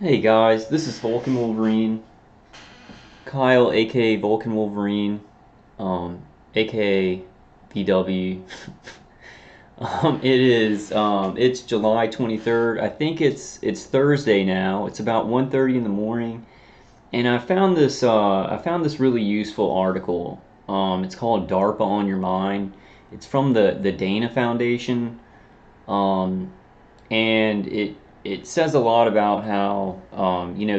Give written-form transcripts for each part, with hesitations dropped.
Hey guys, this is Vulcan Wolverine, Kyle, aka Vulcan Wolverine, aka VW. It's July 23rd. I think it's Thursday now. It's about 1:30 in the morning, and I found this really useful article. It's called Darpa On Your Mind. It's from the Dana Foundation. Um, and it says a lot about how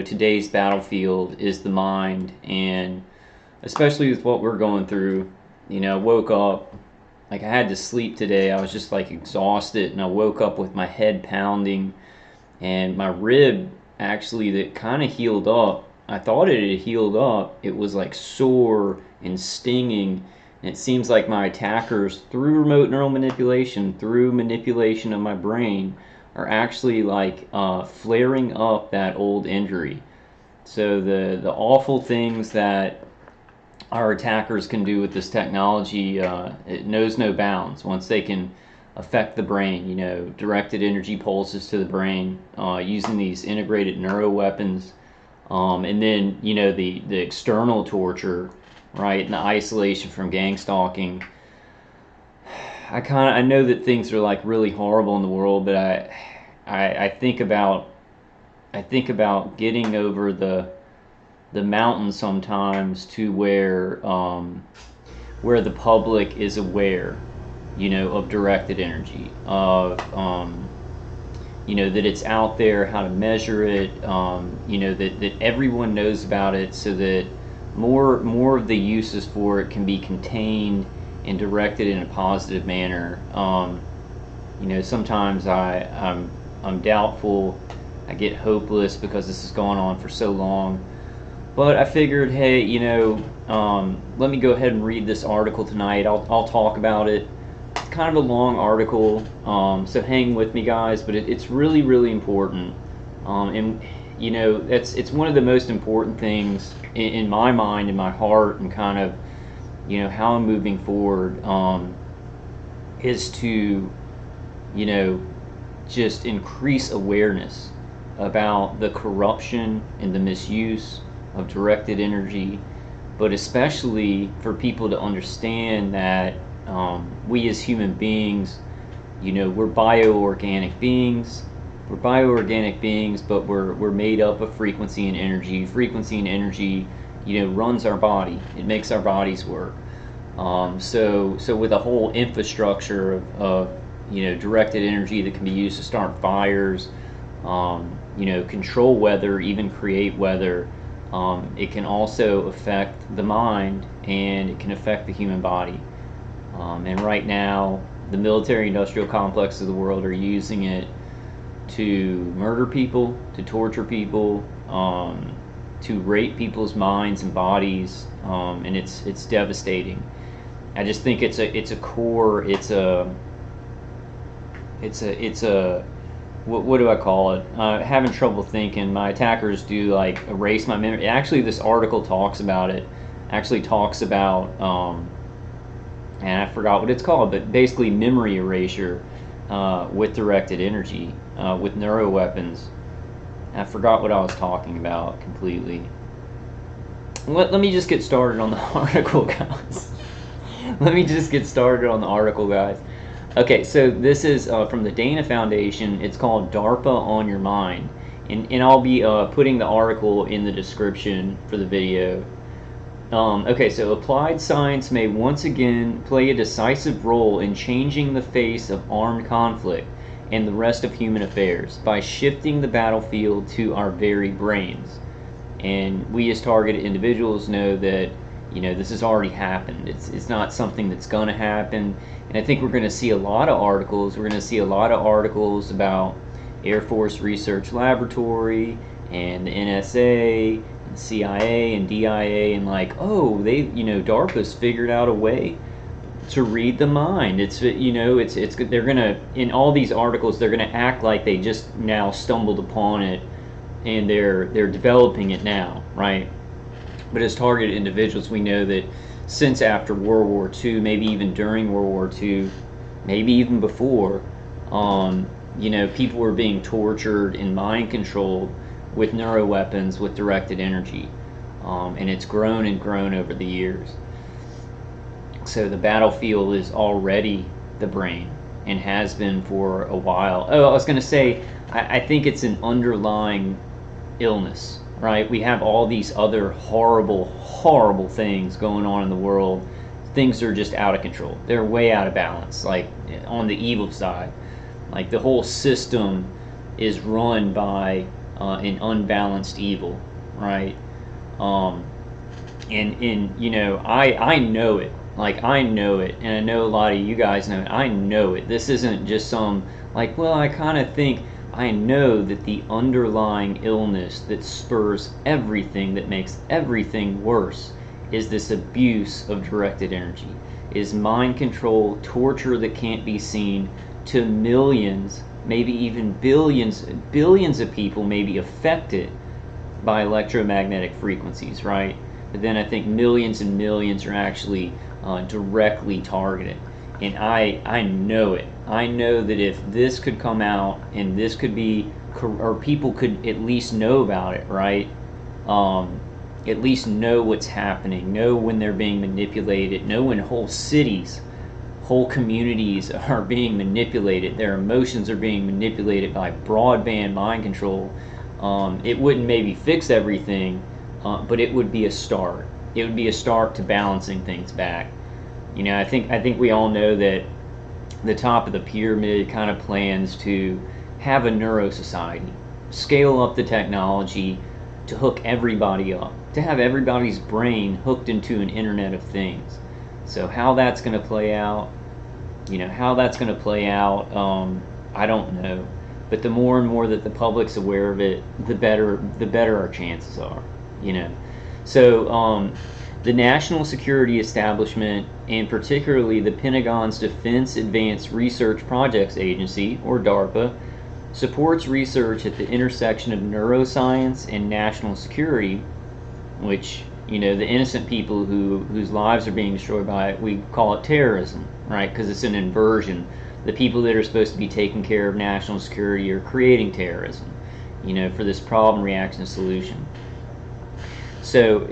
today's battlefield is the mind, and especially with what we're going through. Woke up, like, I had to sleep today. I was just like exhausted, and I woke up with my head pounding, and my rib actually that kind of healed up. I thought it had healed up. It was like sore and stinging. And it seems like my attackers, through remote neural manipulation, through manipulation of my brain, are actually like flaring up that old injury. So the awful things that our attackers can do with this technology, it knows no bounds. Once they can affect the brain, directed energy pulses to the brain, using these integrated neuro weapons, and then the external torture, right, and the isolation from gang stalking. I know that things are like really horrible in the world, but I think about getting over the mountain sometimes to where the public is aware, of directed energy, of that it's out there, how to measure it, that everyone knows about it, so that more of the uses for it can be contained and directed in a positive manner. Sometimes I'm doubtful. I get hopeless because this has gone on for so long. But I figured, hey, let me go ahead and read this article tonight. I'll talk about it. It's kind of a long article, so hang with me, guys. But it's really, really important, and it's one of the most important things in my mind, in my heart, and kind of how I'm moving forward, is to just increase awareness about the corruption and the misuse of directed energy, but especially for people to understand that we as human beings, we're bioorganic beings. We're bioorganic beings, but we're made up of frequency and energy. Frequency and energy, runs our body. It makes our bodies work. So with a whole infrastructure of directed energy that can be used to start fires, control weather, even create weather. It can also affect the mind, and it can affect the human body. And right now, the military-industrial complexes of the world are using it to murder people, to torture people, to rape people's minds and bodies, and it's devastating. I just think it's a core. It's a what do I call it? Having trouble thinking. My attackers do like erase my memory. Actually, this article talks about it. Actually talks about, and I forgot what it's called, but basically memory erasure with directed energy, with neuro weapons. I forgot what I was talking about completely. Let me just get started on the article, guys. Let me just get started on the article, guys. Okay, so this is from the Dana Foundation. It's called DARPA On Your Mind. And I'll be putting the article in the description for the video. Okay, so applied science may once again play a decisive role in changing the face of armed conflict and the rest of human affairs by shifting the battlefield to our very brains. And we as targeted individuals know that this has already happened. It's not something that's going to happen. And I think we're going to see a lot of articles. We're going to see a lot of articles about Air Force Research Laboratory and the NSA and CIA and DIA, and like, oh, DARPA's figured out a way to read the mind. It's they're gonna, in all these articles, they're gonna act like they just now stumbled upon it, and they're developing it now, right? But as targeted individuals, we know that since after World War II, maybe even during World War II, maybe even before, people were being tortured and mind controlled with neuroweapons with directed energy, and it's grown and grown over the years. So the battlefield is already the brain and has been for a while. Oh, I was going to say, I think it's an underlying illness, right? We have all these other horrible, horrible things going on in the world. Things are just out of control. They're way out of balance, like on the evil side. Like the whole system is run by an unbalanced evil, right? And you know, I know it. Like, I know it, and I know a lot of you guys know it. I know it. This isn't just some, like, well, I kind of think. I know that the underlying illness that spurs everything, that makes everything worse, is this abuse of directed energy, is mind control, torture that can't be seen, to millions, maybe even billions of people may be affected by electromagnetic frequencies, right? But then I think millions and millions are actually directly targeted. And I know it. I know that if this could come out and this could be, or people could at least know about it, right? At least know what's happening, know when they're being manipulated, know when whole cities, whole communities are being manipulated, their emotions are being manipulated by broadband mind control. It wouldn't maybe fix everything, but it would be a start. It would be a start to balancing things back. You know, I think we all know that the top of the pyramid kind of plans to have a neuro society, scale up the technology to hook everybody up, to have everybody's brain hooked into an Internet of Things. So how that's going to play out, I don't know. But the more and more that the public's aware of it, the better our chances are, you know. So the National Security Establishment, and particularly the Pentagon's Defense Advanced Research Projects Agency, or DARPA, supports research at the intersection of neuroscience and national security, which, you know, the innocent people whose lives are being destroyed by it, we call it terrorism, right? Because it's an inversion. The people that are supposed to be taking care of national security are creating terrorism, you know, for this problem, reaction, solution. So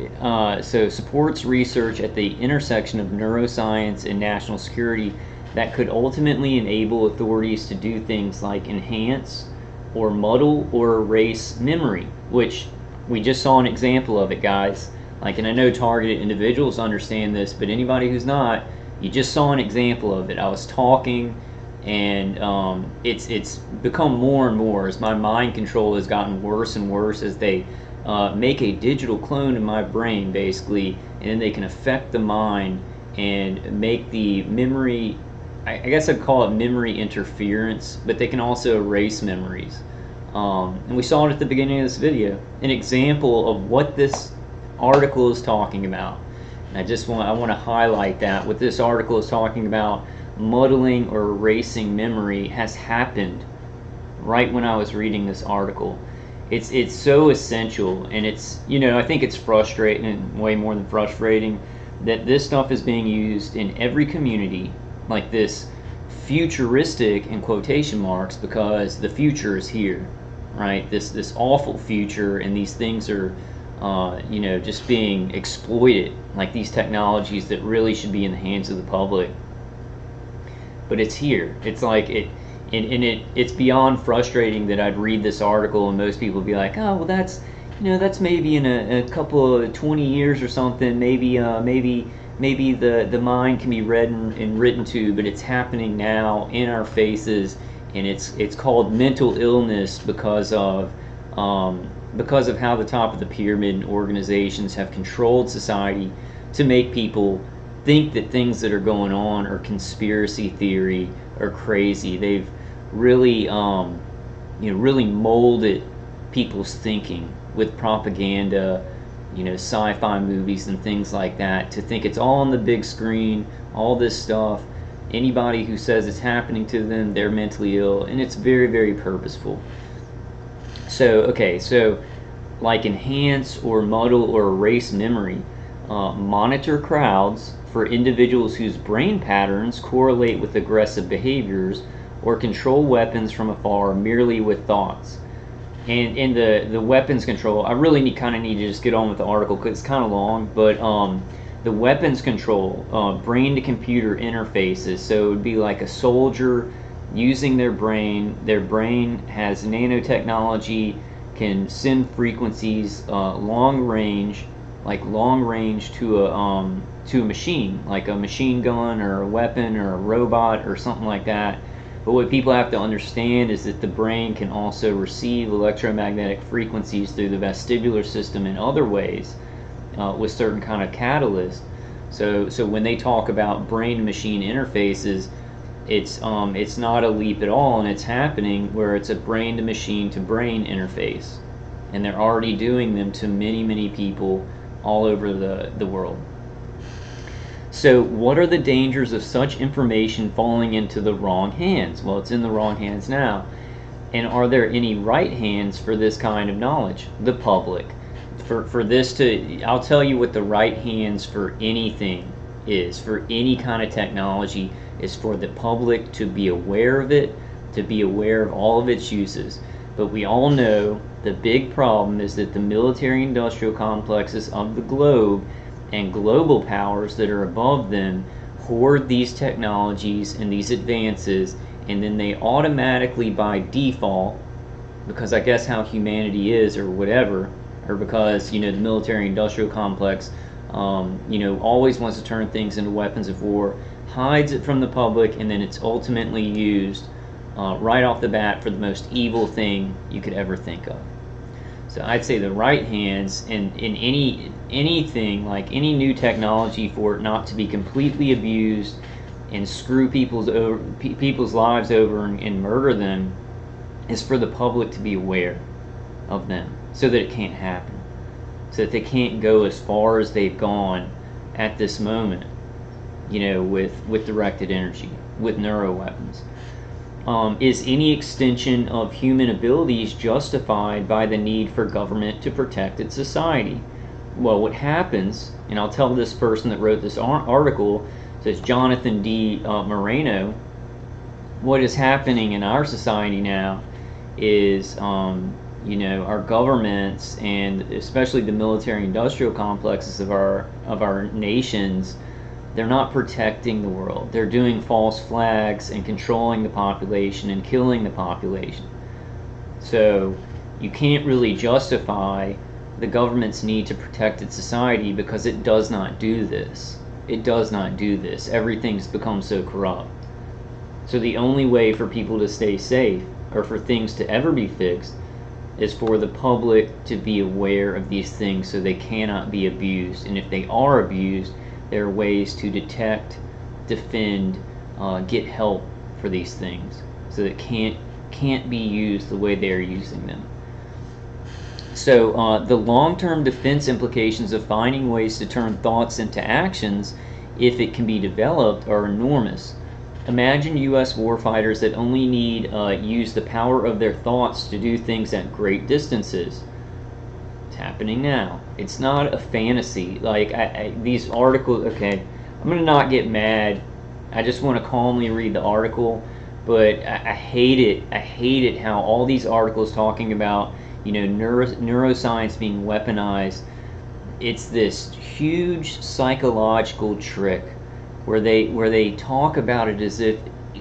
supports research at the intersection of neuroscience and national security that could ultimately enable authorities to do things like enhance or muddle or erase memory, which we just saw an example of it, guys. Like, and I know targeted individuals understand this, but anybody who's not, you just saw an example of it. I was talking, and it's become more and more as my mind control has gotten worse and worse as they make a digital clone in my brain, basically, and then they can affect the mind and make the memory, I guess I'd call it memory interference, but they can also erase memories. And we saw it at the beginning of this video, an example of what this article is talking about. And I want to highlight that what this article is talking about, muddling or erasing memory, has happened right when I was reading this article. It's so essential, and it's, you know, I think it's frustrating, and way more than frustrating, that this stuff is being used in every community, like this futuristic, in quotation marks, because the future is here, right? This awful future, and these things are you know, just being exploited, like these technologies that really should be in the hands of the public. But it's here. It's like it's beyond frustrating that I'd read this article and most people would be like, oh, well, that's, you know, that's maybe in a couple of 20 years or something, maybe the mind can be read and written to, but it's happening now in our faces, and it's called mental illness because of how the top of the pyramid and organizations have controlled society to make people think that things that are going on are conspiracy theory or crazy. They've really, really molded people's thinking with propaganda, you know, sci-fi movies and things like that, to think it's all on the big screen, all this stuff. Anybody who says it's happening to them, they're mentally ill, and it's very, very purposeful. So like enhance or muddle or erase memory, monitor crowds for individuals whose brain patterns correlate with aggressive behaviors, or control weapons from afar merely with thoughts. And in the weapons control, I really kind of need to just get on with the article because it's kind of long. But the weapons control, brain to computer interfaces. So it would be like a soldier using their brain. Their brain has nanotechnology, can send frequencies long range, to a machine, like a machine gun or a weapon or a robot or something like that. But what people have to understand is that the brain can also receive electromagnetic frequencies through the vestibular system in other ways, with certain kind of catalysts. So when they talk about brain-machine interfaces, it's not a leap at all, and it's happening where it's a brain-to-machine-to-brain interface, and they're already doing them to many people all over the world. So what are the dangers of such information falling into the wrong hands? Well, it's in the wrong hands now. And are there any right hands for this kind of knowledge? The public. I'll tell you what the right hands for anything is, for any kind of technology, is for the public to be aware of it, to be aware of all of its uses. But we all know the big problem is that the military-industrial complexes of the globe and global powers that are above them hoard these technologies and these advances, and then they automatically, by default, because I guess how humanity is or whatever, or because the military-industrial complex always wants to turn things into weapons of war, hides it from the public, and then it's ultimately used right off the bat for the most evil thing you could ever think of. So I'd say the right hands in anything, like any new technology, for it not to be completely abused and screw people's lives over and murder them, is for the public to be aware of them so that it can't happen, so that they can't go as far as they've gone at this moment, with directed energy, with neuroweapons. Is any extension of human abilities justified by the need for government to protect its society? Well, what happens, and I'll tell this person that wrote this article, says Jonathan D. Moreno, what is happening in our society now is, our governments, and especially the military-industrial complexes of our nations, they're not protecting the world. They're doing false flags and controlling the population and killing the population. So you can't really justify the government's need to protect its society because it does not do this. It does not do this. Everything's become so corrupt. So the only way for people to stay safe, or for things to ever be fixed, is for the public to be aware of these things so they cannot be abused. And if they are abused, there are ways to detect, defend, get help for these things, so that it can't be used the way they are using them. So the long-term defense implications of finding ways to turn thoughts into actions, if it can be developed, are enormous. Imagine U.S. warfighters that only need use the power of their thoughts to do things at great distances. Happening now. It's not a fantasy. Like these articles, okay, I'm gonna not get mad. I just want to calmly read the article, but I hate it. I hate it how all these articles talking about neuroscience being weaponized. It's this huge psychological trick where they talk about it as if,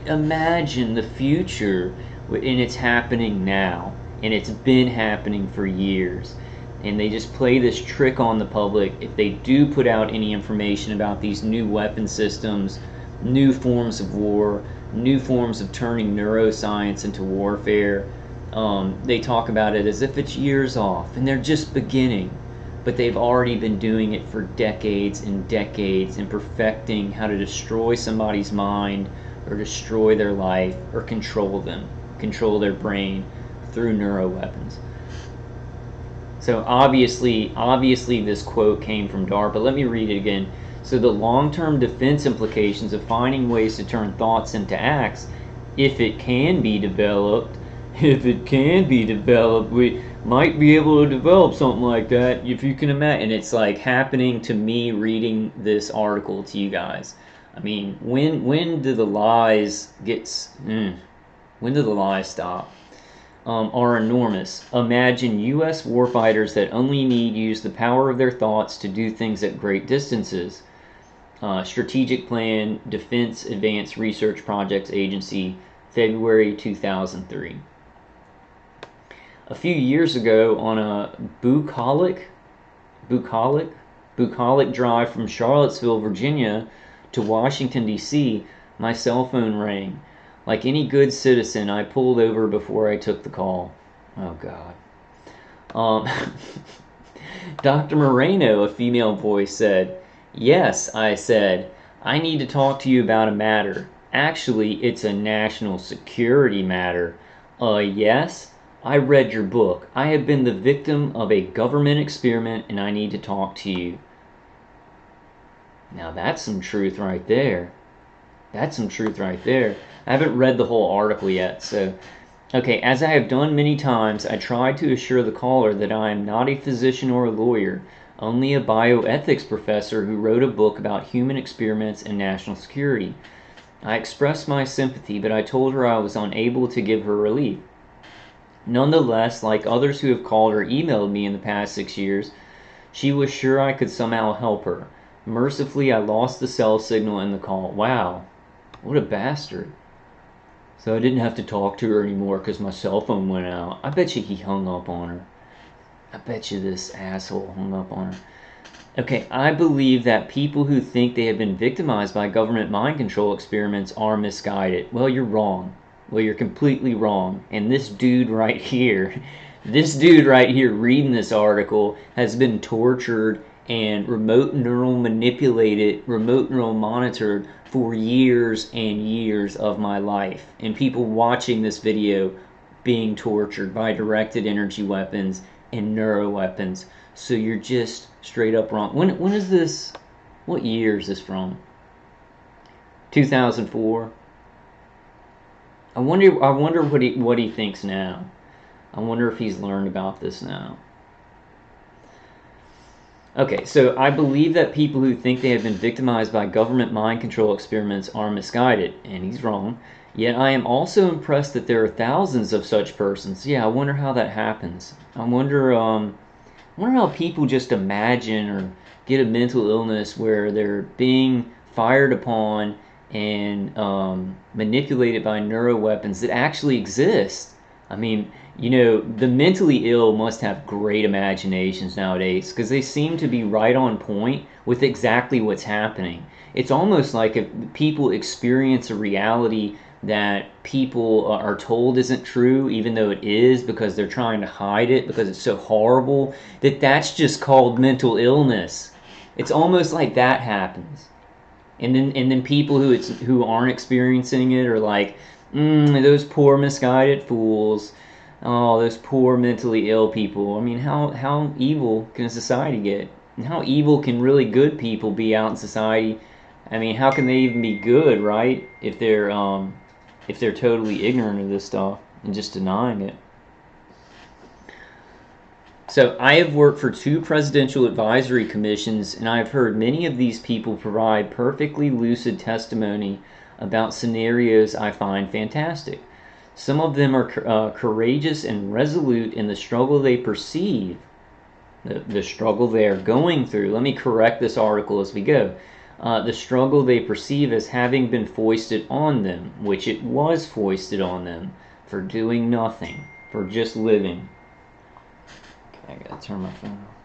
imagine the future, and it's happening now, and it's been happening for years. And they just play this trick on the public. If they do put out any information about these new weapon systems, new forms of war, new forms of turning neuroscience into warfare, they talk about it as if it's years off, and they're just beginning. But they've already been doing it for decades and decades, and perfecting how to destroy somebody's mind, or destroy their life, or control them, control their brain through neuroweapons. So obviously this quote came from Darpa. Let me read it again. So the long-term defense implications of finding ways to turn thoughts into acts, if it can be developed, we might be able to develop something like that, if you can imagine. And it's like happening to me reading this article to you guys. I mean, when do the lies when do the lies stop? are enormous. Imagine U.S. warfighters that only need use the power of their thoughts to do things at great distances. Strategic Plan, Defense Advanced Research Projects Agency, February 2003. A few years ago, on a bucolic drive from Charlottesville, Virginia to Washington, D.C., my cell phone rang. Like any good citizen, I pulled over before I took the call. Oh, God. Dr. Moreno, a female voice, said. Yes, I said. I need to talk to you about a matter. Actually, it's a national security matter. Yes? I read your book. I have been the victim of a government experiment and I need to talk to you. Now that's some truth right there. That's some truth right there. I haven't read the whole article yet, so... Okay, as I have done many times, I try to assure the caller that I am not a physician or a lawyer, only a bioethics professor who wrote a book about human experiments and national security. I expressed my sympathy, but I told her I was unable to give her relief. Nonetheless, like others who have called or emailed me in the past 6 years, she was sure I could somehow help her. Mercifully, I lost the cell signal in the call. Wow, what a bastard. So I didn't have to talk to her anymore because my cell phone went out. I bet you he hung up on her. I bet you this asshole hung up on her. Okay, I believe that people who think they have been victimized by government mind control experiments are misguided. Well, you're wrong. Well, you're completely wrong. And this dude right here reading this article has been tortured and remote neural monitored for years and years of my life. And people watching this video being tortured by directed energy weapons and neuro weapons. So you're just straight up wrong. When is this? What year is this from? 2004. I wonder what he thinks now. I wonder if he's learned about this now. Okay, so I believe that people who think they have been victimized by government mind control experiments are misguided, and he's wrong. Yet I am also impressed that there are thousands of such persons. Yeah, I wonder how that happens. I wonder how people just imagine or get a mental illness where they're being fired upon and manipulated by neuro weapons that actually exist. I mean, you know, the mentally ill must have great imaginations nowadays because they seem to be right on point with exactly what's happening. It's almost like if people experience a reality that people are told isn't true, even though it is, because they're trying to hide it because it's so horrible, that's just called mental illness. It's almost like that happens. And then people who aren't experiencing it are like, those poor misguided fools. Oh, those poor mentally ill people. I mean, how evil can a society get? And how evil can really good people be out in society? I mean, how can they even be good, right? If they're totally ignorant of this stuff and just denying it. So I have worked for 2 presidential advisory commissions, and I have heard many of these people provide perfectly lucid testimony about scenarios I find fantastic. Some of them are courageous and resolute in the struggle they perceive, the struggle they are going through. Let me correct this article as we go. The struggle they perceive as having been foisted on them, which it was foisted on them, for doing nothing, for just living. Okay, I gotta turn my phone off.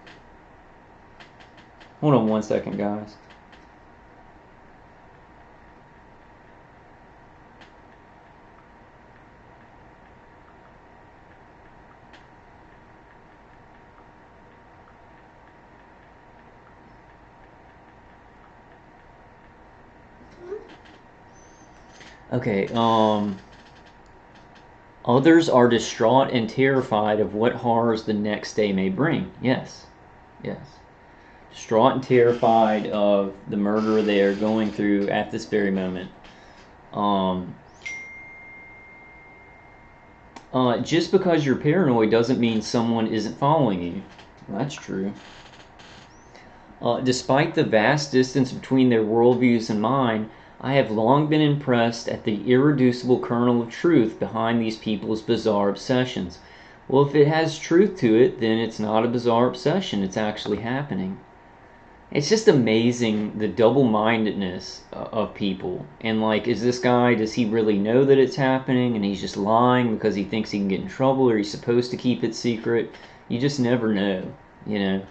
Hold on one second, guys. Okay, others are distraught and terrified of what horrors the next day may bring. Yes. Distraught and terrified of the murder they are going through at this very moment. Just because you're paranoid doesn't mean someone isn't following you. That's true. Despite the vast distance between their worldviews and mine, I have long been impressed at the irreducible kernel of truth behind these people's bizarre obsessions. Well, if it has truth to it, then it's not a bizarre obsession. It's actually happening. It's just amazing the double-mindedness of people. And like, is this guy, does he really know that it's happening and he's just lying because he thinks he can get in trouble, or he's supposed to keep it secret? You just never know, you know.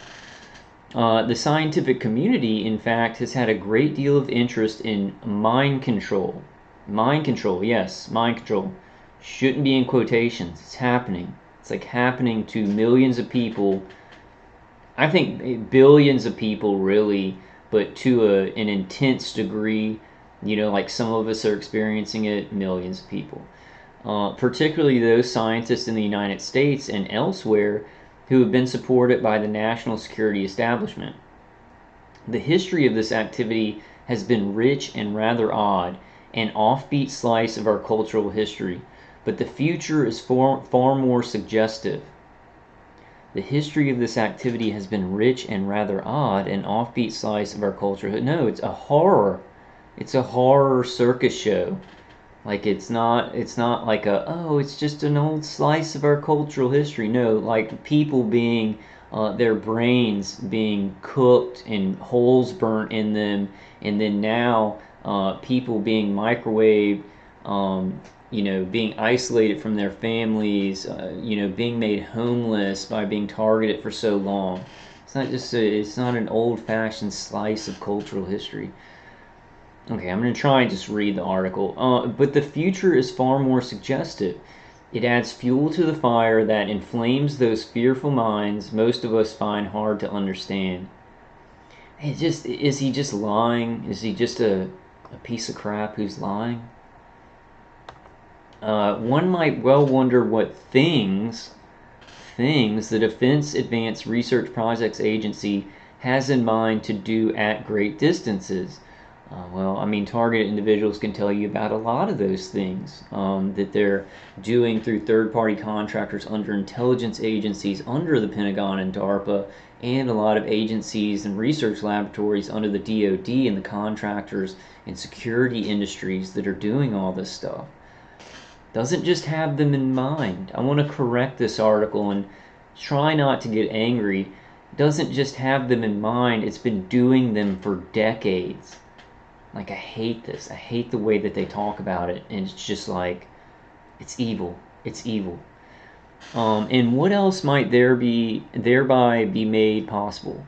The scientific community, in fact, has had a great deal of interest in mind control. Mind control, yes, mind control. Shouldn't be in quotations. It's happening. It's like happening to millions of people. I think billions of people, really, but to an intense degree. You know, like some of us are experiencing it, millions of people. Particularly those scientists in the United States and elsewhere who have been supported by the national security establishment. The history of this activity has been rich and rather odd, an offbeat slice of our cultural history, but the future is far more suggestive. The history of this activity has been rich and rather odd, an offbeat slice of our culture. No, it's a horror. It's a horror circus show. Like it's not like it's just an old slice of our cultural history. No, like people being their brains being cooked and holes burnt in them, and then now people being microwaved, being isolated from their families, being made homeless by being targeted for so long. It's not an old-fashioned slice of cultural history. Okay, I'm going to try and just read the article. But the future is far more suggestive. It adds fuel to the fire that inflames those fearful minds most of us find hard to understand. Is he just lying? Is he just a piece of crap who's lying? One might well wonder what things the Defense Advanced Research Projects Agency has in mind to do at great distances. Targeted individuals can tell you about a lot of those things that they're doing through third-party contractors under intelligence agencies under the Pentagon and DARPA, and a lot of agencies and research laboratories under the DoD and the contractors and security industries that are doing all this stuff. Doesn't just have them in mind. I want to correct this article and try not to get angry. Doesn't just have them in mind, it's been doing them for decades. Like, I hate this. I hate the way that they talk about it. And it's just like, it's evil. It's evil. And what else might thereby be made possible?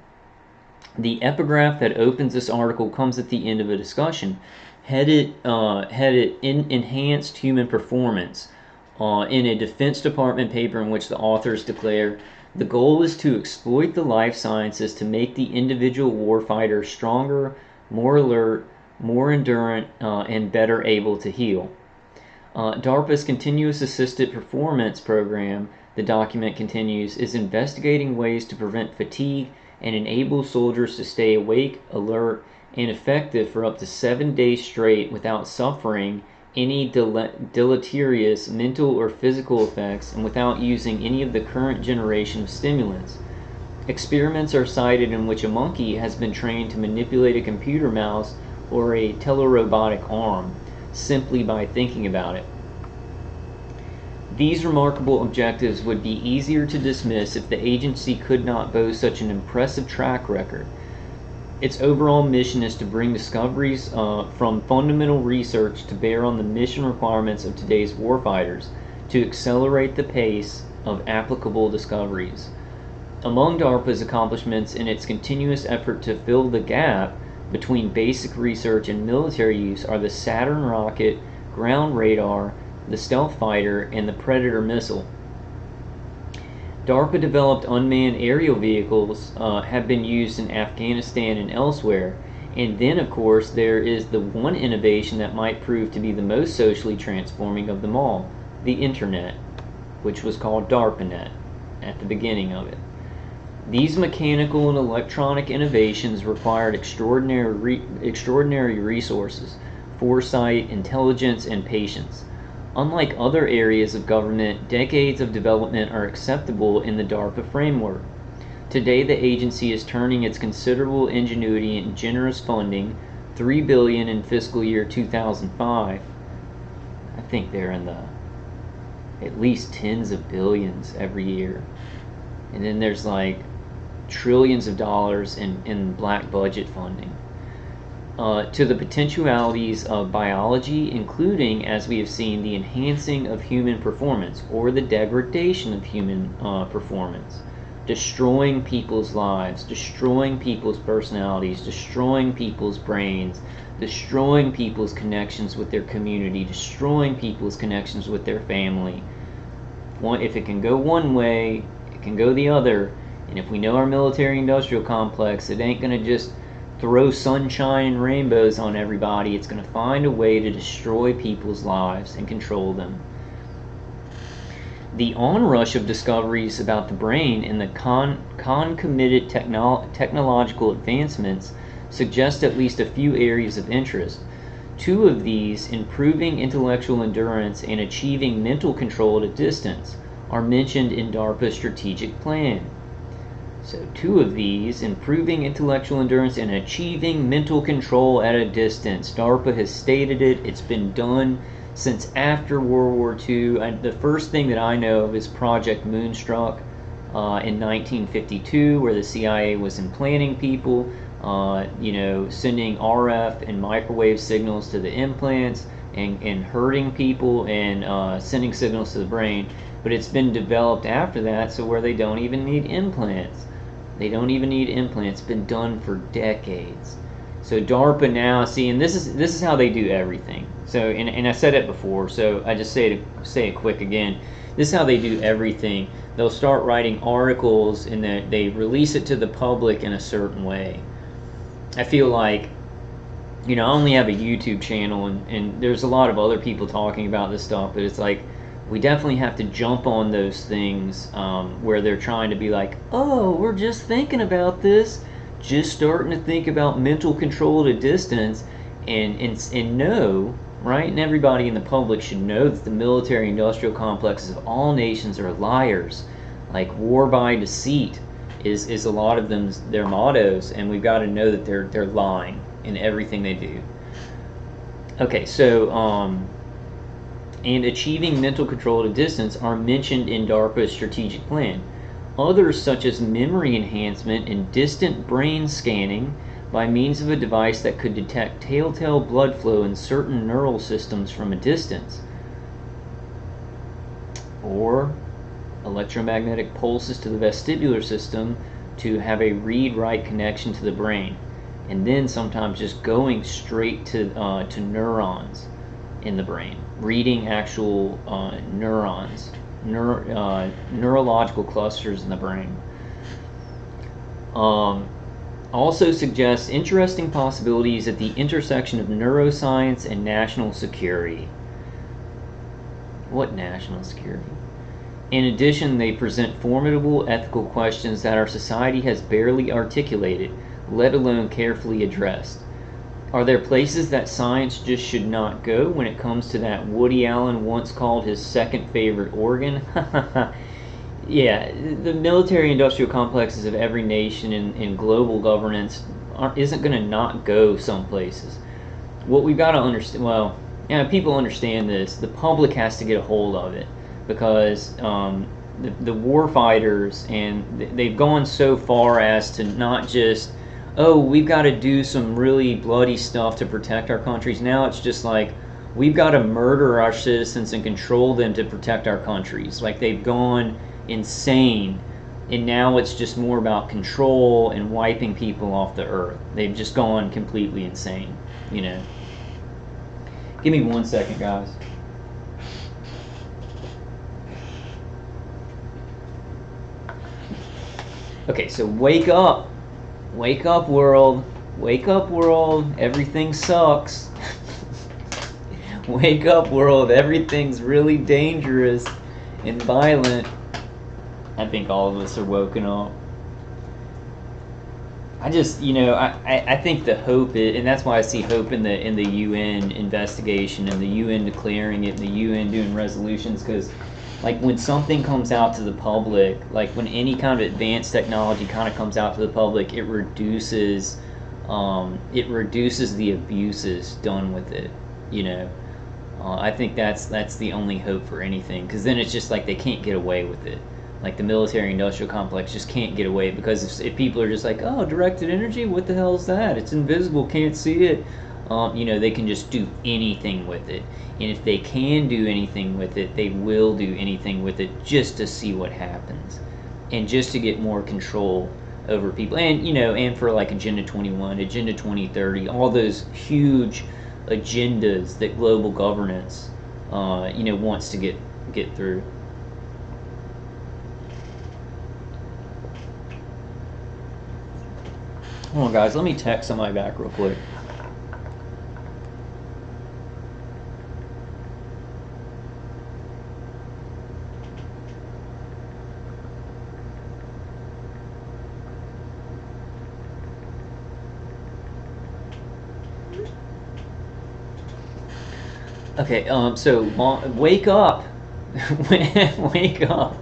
The epigraph that opens this article comes at the end of a discussion headed Enhanced Human Performance in a Defense Department paper in which the authors declare, the goal is to exploit the life sciences to make the individual warfighter stronger, more alert, more endurant, and better able to heal. DARPA's Continuous Assisted Performance Program, the document continues, is investigating ways to prevent fatigue and enable soldiers to stay awake, alert, and effective for up to 7 days straight without suffering any deleterious mental or physical effects and without using any of the current generation of stimulants. Experiments are cited in which a monkey has been trained to manipulate a computer mouse or a telerobotic arm simply by thinking about it. These remarkable objectives would be easier to dismiss if the agency could not boast such an impressive track record. Its overall mission is to bring discoveries from fundamental research to bear on the mission requirements of today's warfighters, to accelerate the pace of applicable discoveries. Among DARPA's accomplishments in its continuous effort to fill the gap between basic research and military use are the Saturn rocket, ground radar, the stealth fighter, and the Predator missile. DARPA-developed unmanned aerial vehicles have been used in Afghanistan and elsewhere. And then, of course, there is the one innovation that might prove to be the most socially transforming of them all, the Internet, which was called DARPANET at the beginning of it. These mechanical and electronic innovations required extraordinary resources, foresight, intelligence, and patience. Unlike other areas of government, decades of development are acceptable in the DARPA framework. Today, the agency is turning its considerable ingenuity and generous funding, $3 billion in fiscal year 2005. I think they're in the at least tens of billions every year. And then there's like trillions of dollars in black budget funding. To the potentialities of biology, including, as we have seen, the enhancing of human performance or the degradation of human performance, destroying people's lives, destroying people's personalities, destroying people's brains, destroying people's connections with their community, destroying people's connections with their family. If it can go one way, it can go the other. And if we know our military-industrial complex, it ain't going to just throw sunshine and rainbows on everybody. It's going to find a way to destroy people's lives and control them. The onrush of discoveries about the brain and the concomitant technological advancements suggest at least a few areas of interest. Two of these, improving intellectual endurance and achieving mental control at a distance, are mentioned in DARPA's strategic plan. So two of these, improving intellectual endurance and achieving mental control at a distance. DARPA has stated it. It's been done since after World War II. The first thing that I know of is Project Moonstruck in 1952, where the CIA was implanting people, sending RF and microwave signals to the implants and hurting people and sending signals to the brain. But it's been developed after that, so where they don't even need implants. They don't even need implants. It's been done for decades. So DARPA now, see, and this is how they do everything. So, and I said it before, so I just say it quick again. This is how they do everything. They'll start writing articles and they release it to the public in a certain way. I feel like, I only have a YouTube channel and there's a lot of other people talking about this stuff, but it's like, we definitely have to jump on those things where they're trying to be like, oh, we're just thinking about this, just starting to think about mental control at a distance, and know, right? And everybody in the public should know that the military-industrial complexes of all nations are liars. Like war by deceit is a lot of them their mottos, and we've got to know that they're lying in everything they do. Okay, so and achieving mental control at a distance are mentioned in DARPA's strategic plan. Others, such as memory enhancement and distant brain scanning by means of a device that could detect telltale blood flow in certain neural systems from a distance, or electromagnetic pulses to the vestibular system to have a read-write connection to the brain, and then sometimes just going straight to neurons in the brain, reading actual neurons, neurological clusters in the brain. Also suggests interesting possibilities at the intersection of neuroscience and national security. What national security? In addition, they present formidable ethical questions that our society has barely articulated, let alone carefully addressed. Are there places that science just should not go when it comes to that Woody Allen once called his second favorite organ? Yeah, the military-industrial complexes of every nation in global governance isn't going to not go some places. What we've got to understand, people understand this. The public has to get a hold of it because the war fighters, and they've gone so far as to not just, oh, we've got to do some really bloody stuff to protect our countries. Now it's just like, we've got to murder our citizens and control them to protect our countries. Like, they've gone insane, and now it's just more about control and wiping people off the earth. They've just gone completely insane, Give me 1 second, guys. Okay, so wake up. Wake up, world. Wake up, world. Everything sucks. Wake up, world. Everything's really dangerous and violent. I think all of us are woken up. I just, I think the hope is, and that's why I see hope in the UN investigation and the UN declaring it and the UN doing resolutions, because like when something comes out to the public, like when any kind of advanced technology kind of comes out to the public, it reduces it reduces the abuses done with it. You know, I think that's the only hope for anything, because then it's just like they can't get away with it. Like the military-industrial complex just can't get away, because if people are just like, oh, directed energy, what the hell is that? It's invisible, can't see it. You know, they can just do anything with it. And if they can do anything with it, they will do anything with it just to see what happens, and just to get more control over people. And, you know, and for like Agenda 21, Agenda 2030, all those huge agendas that global governance, you know, wants to get through. Hold on, guys. Let me text somebody back real quick. Okay, wake up. Wake up.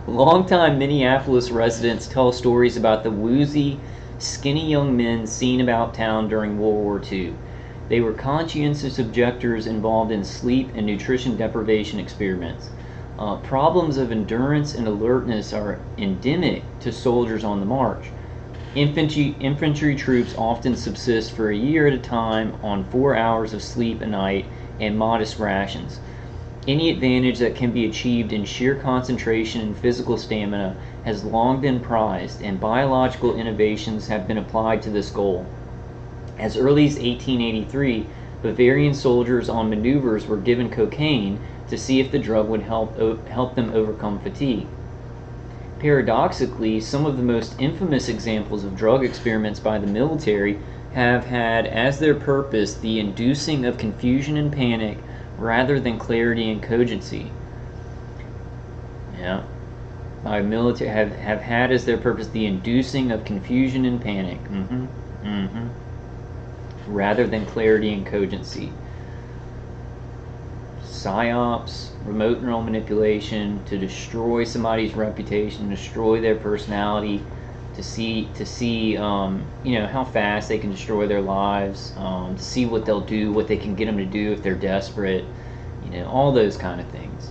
Longtime Minneapolis residents tell stories about the woozy, skinny young men seen about town during World War II. They were conscientious objectors involved in sleep and nutrition deprivation experiments. Problems of endurance and alertness are endemic to soldiers on the march. Infantry troops often subsist for a year at a time on 4 hours of sleep a night and modest rations. Any advantage that can be achieved in sheer concentration and physical stamina has long been prized, and biological innovations have been applied to this goal. As early as 1883, Bavarian soldiers on maneuvers were given cocaine to see if the drug would help them overcome fatigue. Paradoxically, some of the most infamous examples of drug experiments by the military have had as their purpose the inducing of confusion and panic rather than clarity and cogency. Yeah. By military have had as their purpose the inducing of confusion and panic. Rather than clarity and cogency. Psyops, remote neural manipulation, to destroy somebody's reputation, destroy their personality, to see you know, how fast they can destroy their lives, to see what they'll do, what they can get them to do if they're desperate, you know, all those kind of things.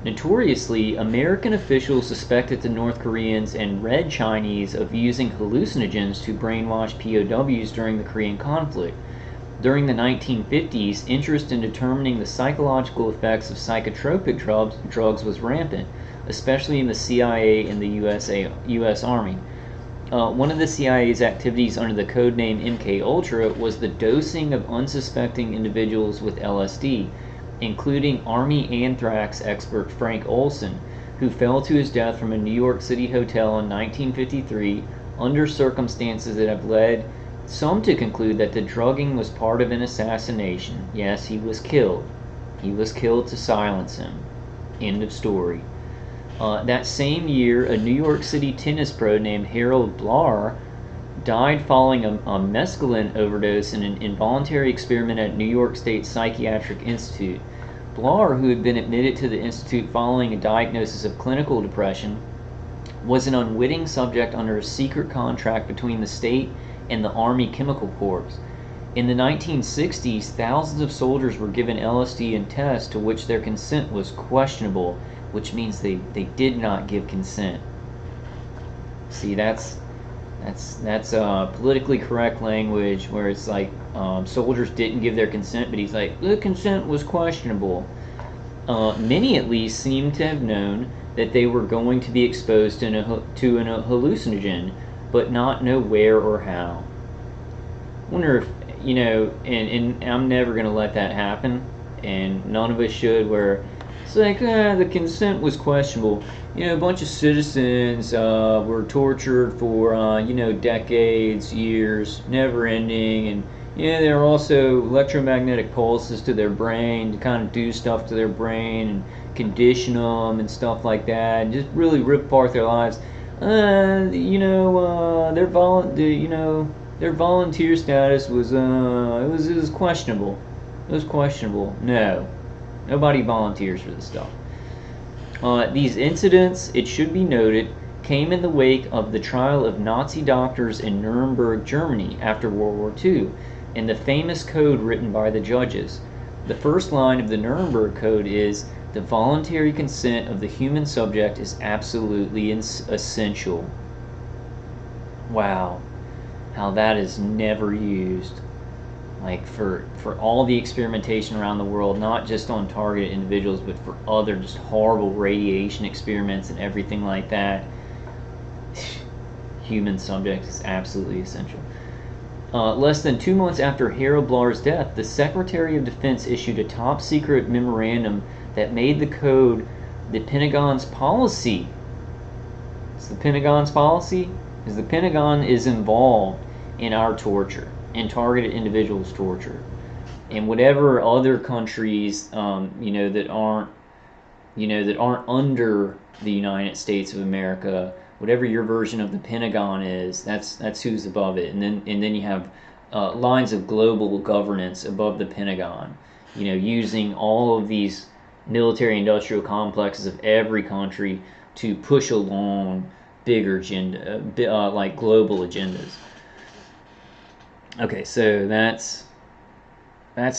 Notoriously, American officials suspected the North Koreans and Red Chinese of using hallucinogens to brainwash POWs during the Korean conflict. During the 1950s, interest in determining the psychological effects of psychotropic drugs was rampant, especially in the CIA and the U.S. Army. One of the CIA's activities under the codename MKUltra was the dosing of unsuspecting individuals with LSD, including Army anthrax expert Frank Olson, who fell to his death from a New York City hotel in 1953 under circumstances that have led some to conclude that the drugging was part of an assassination. Yes, he was killed. He was killed to silence him. End of story. That same year, a New York City tennis pro named Harold Blar died following a mescaline overdose in an involuntary experiment at New York State Psychiatric Institute. Blar, who had been admitted to the institute following a diagnosis of clinical depression, was an unwitting subject under a secret contract between the state and the Army Chemical Corps. In the 1960s, thousands of soldiers were given LSD in tests to which their consent was questionable, which means they did not give consent. See, that's politically correct language where it's like soldiers didn't give their consent, but he's like, the consent was questionable. Many at least seem to have known that they were going to be exposed to a hallucinogen, but not know where or how. Wonder if, you know, and I'm never going to let that happen, and none of us should, where it's like, the consent was questionable. You know, a bunch of citizens were tortured for, you know, decades, years, never ending, and yeah, there are also electromagnetic pulses to their brain to kind of do stuff to their brain and condition them and stuff like that, and just really rip apart their lives. You know, their volunteer status was it was questionable. It was questionable. No, nobody volunteers for this stuff. These incidents, it should be noted, came in the wake of the trial of Nazi doctors in Nuremberg, Germany after World War II, and the famous code written by the judges. The first line of the Nuremberg Code is, "The voluntary consent of the human subject is absolutely essential." Wow, how that is never used. Like for all the experimentation around the world, not just on targeted individuals, but for other just horrible radiation experiments and everything like that. Human subject is absolutely essential. Less than 2 months after Harold Blar's death, the Secretary of Defense issued a top-secret memorandum that made the code the Pentagon's policy. It's the Pentagon's policy? Because the Pentagon is involved in our torture, in targeted individuals' torture. And whatever other countries, that aren't under the United States of America, whatever your version of the Pentagon is, that's who's above it. And then you have lines of global governance above the Pentagon, using all of these military industrial complexes of every country to push along bigger agenda, like global agendas. Okay, so that's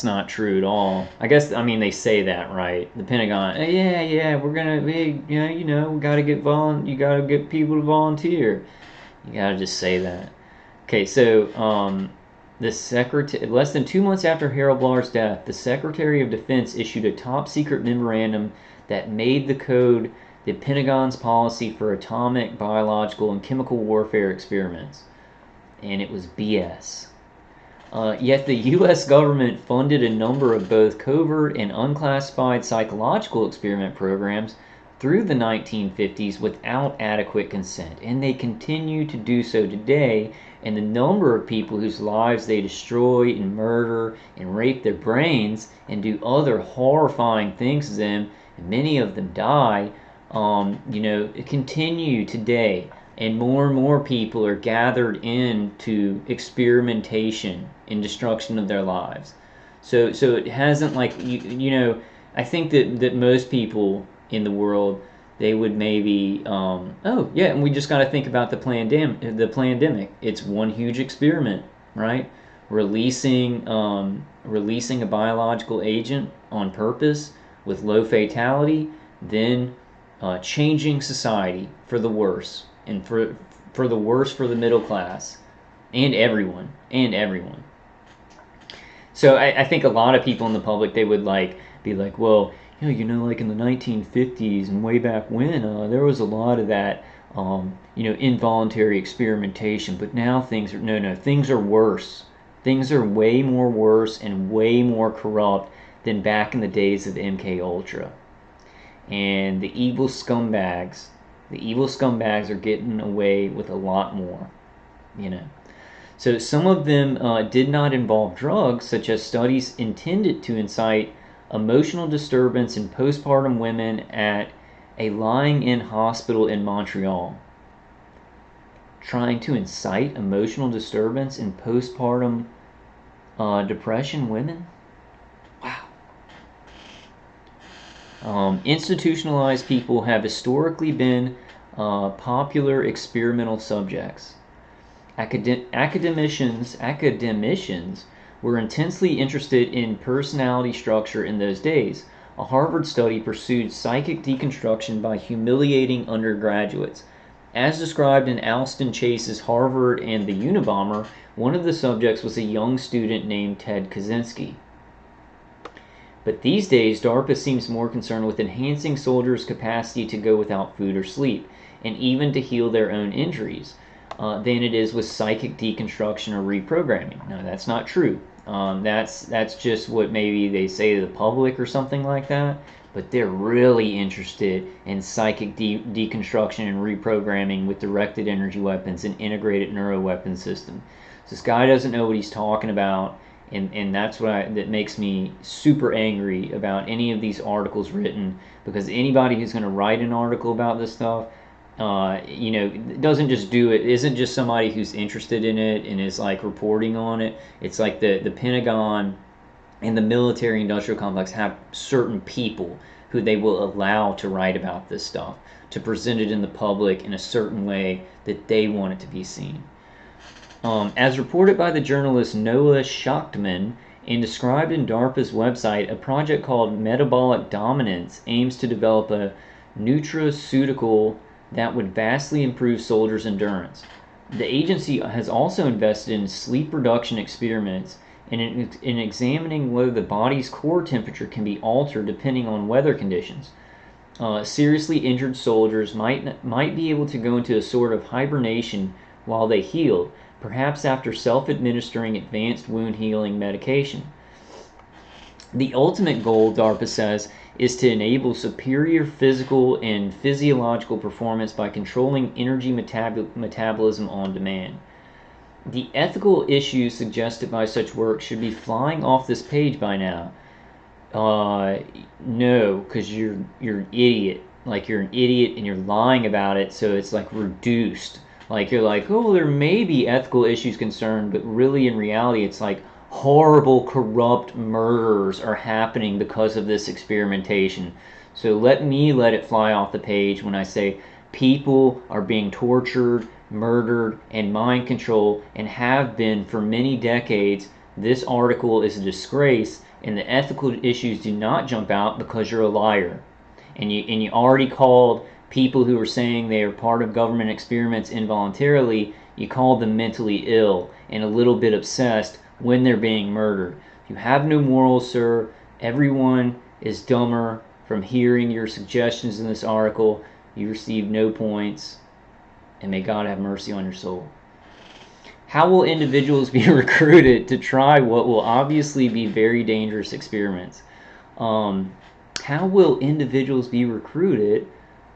not true at all. I guess, they say that, right? The Pentagon, we're gonna, we gotta you gotta get people to volunteer. You gotta just say that. Okay, so less than 2 months after Harold Blar's death, the Secretary of Defense issued a top-secret memorandum that made the code the Pentagon's policy for atomic, biological, and chemical warfare experiments. And it was BS. Yet the U.S. government funded a number of both covert and unclassified psychological experiment programs through the 1950s without adequate consent, and they continue to do so today, and the number of people whose lives they destroy and murder and rape their brains and do other horrifying things to them, and many of them die, continue today. And more people are gathered into experimentation and destruction of their lives. So it hasn't, like, I think that most people in the world, they would maybe, and we just got to think about the pandemic. It's one huge experiment, right? Releasing a biological agent on purpose with low fatality, then changing society for the worse. And for the worse for the middle class and everyone. So I think a lot of people in the public, they would be like, well, like in the 1950s and way back when, there was a lot of that, involuntary experimentation. But now things are worse. Things are way more worse and way more corrupt than back in the days of MK Ultra. And the evil scumbags are getting away with a lot more, So some of them did not involve drugs, such as studies intended to incite emotional disturbance in postpartum women at a lying-in hospital in Montreal. Trying to incite emotional disturbance in postpartum depression women? Wow. Institutionalized people have historically been popular experimental subjects. Academicians were intensely interested in personality structure in those days. A Harvard study pursued psychic deconstruction by humiliating undergraduates. As described in Alston Chase's Harvard and the Unabomber, one of the subjects was a young student named Ted Kaczynski. But these days, DARPA seems more concerned with enhancing soldiers' capacity to go without food or sleep, and even to heal their own injuries, than it is with psychic deconstruction or reprogramming. No, that's not true. That's just what maybe they say to the public or something like that. But they're really interested in psychic deconstruction and reprogramming with directed energy weapons and integrated neuroweapon system. So this guy doesn't know what he's talking about. And that's that makes me super angry about any of these articles written, because anybody who's going to write an article about this stuff, doesn't just do it, isn't just somebody who's interested in it and is reporting on it. It's like the Pentagon and the military industrial complex have certain people who they will allow to write about this stuff, to present it in the public in a certain way that they want it to be seen. As reported by the journalist Noah Schachtman and described in DARPA's website, a project called Metabolic Dominance aims to develop a nutraceutical that would vastly improve soldiers' endurance. The agency has also invested in sleep reduction experiments and in examining whether the body's core temperature can be altered depending on weather conditions. Seriously injured soldiers might be able to go into a sort of hibernation while they healed, perhaps after self-administering advanced wound healing medication. The ultimate goal, DARPA says, is to enable superior physical and physiological performance by controlling energy metabolism on demand. The ethical issues suggested by such work should be flying off this page by now. No, because you're an idiot. Like, you're an idiot and you're lying about it, so it's like reduced. Like, you're like, oh, there may be ethical issues concerned, but really in reality it's like horrible, corrupt murders are happening because of this experimentation. So let it fly off the page when I say people are being tortured, murdered, and mind controlled, and have been for many decades. This article is a disgrace, and the ethical issues do not jump out because you're a liar. And you already called people who are saying they are part of government experiments involuntarily, you called them mentally ill and a little bit obsessed when they're being murdered. You have no morals, sir. Everyone is dumber from hearing your suggestions in this article. You receive no points, and may God have mercy on your soul. How will individuals be recruited to try what will obviously be very dangerous experiments? How will individuals be recruited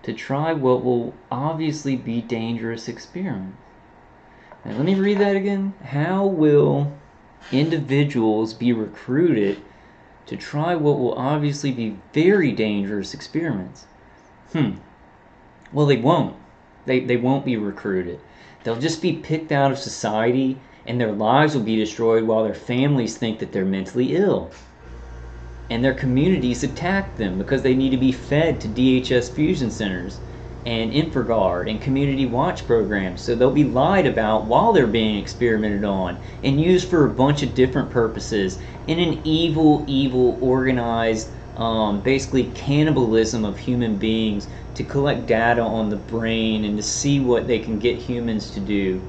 to try what will obviously be dangerous experiments? Now, let me read that again. How will individuals be recruited to try what will obviously be very dangerous experiments? Well, they won't. They won't be recruited. They'll just be picked out of society, and their lives will be destroyed while their families think that they're mentally ill. And their communities attack them because they need to be fed to DHS fusion centers and InfraGard and community watch programs. So they'll be lied about while they're being experimented on and used for a bunch of different purposes in an evil, organized, basically cannibalism of human beings to collect data on the brain and to see what they can get humans to do,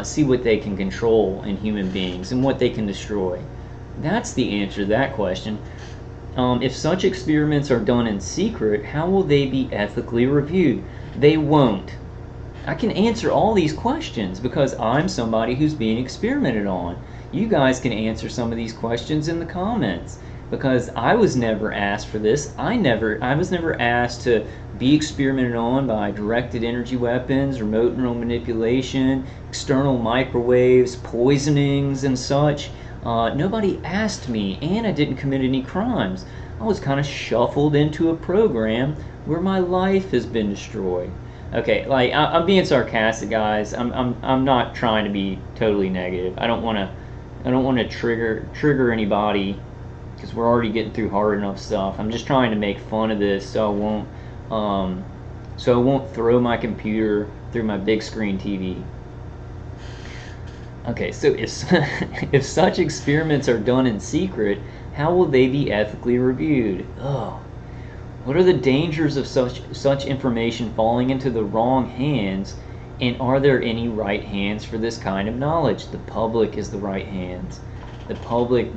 see what they can control in human beings and what they can destroy. That's the answer to that question. If such experiments are done in secret, how will they be ethically reviewed? They won't. I can answer all these questions because I'm somebody who's being experimented on. You guys can answer some of these questions in the comments because I was never asked for this. I was never asked to be experimented on by directed energy weapons, remote neural manipulation, external microwaves, poisonings, and such. Nobody asked me, and I didn't commit any crimes. I was kind of shuffled into a program where my life has been destroyed. Okay, like I'm being sarcastic, guys. I'm not trying to be totally negative. I don't want to trigger anybody because we're already getting through hard enough stuff. I'm just trying to make fun of this so I won't throw my computer through my big screen TV. Okay, so if such experiments are done in secret, how will they be ethically reviewed? What are the dangers of such information falling into the wrong hands, and are there any right hands for this kind of knowledge? The public is the right hands. The public,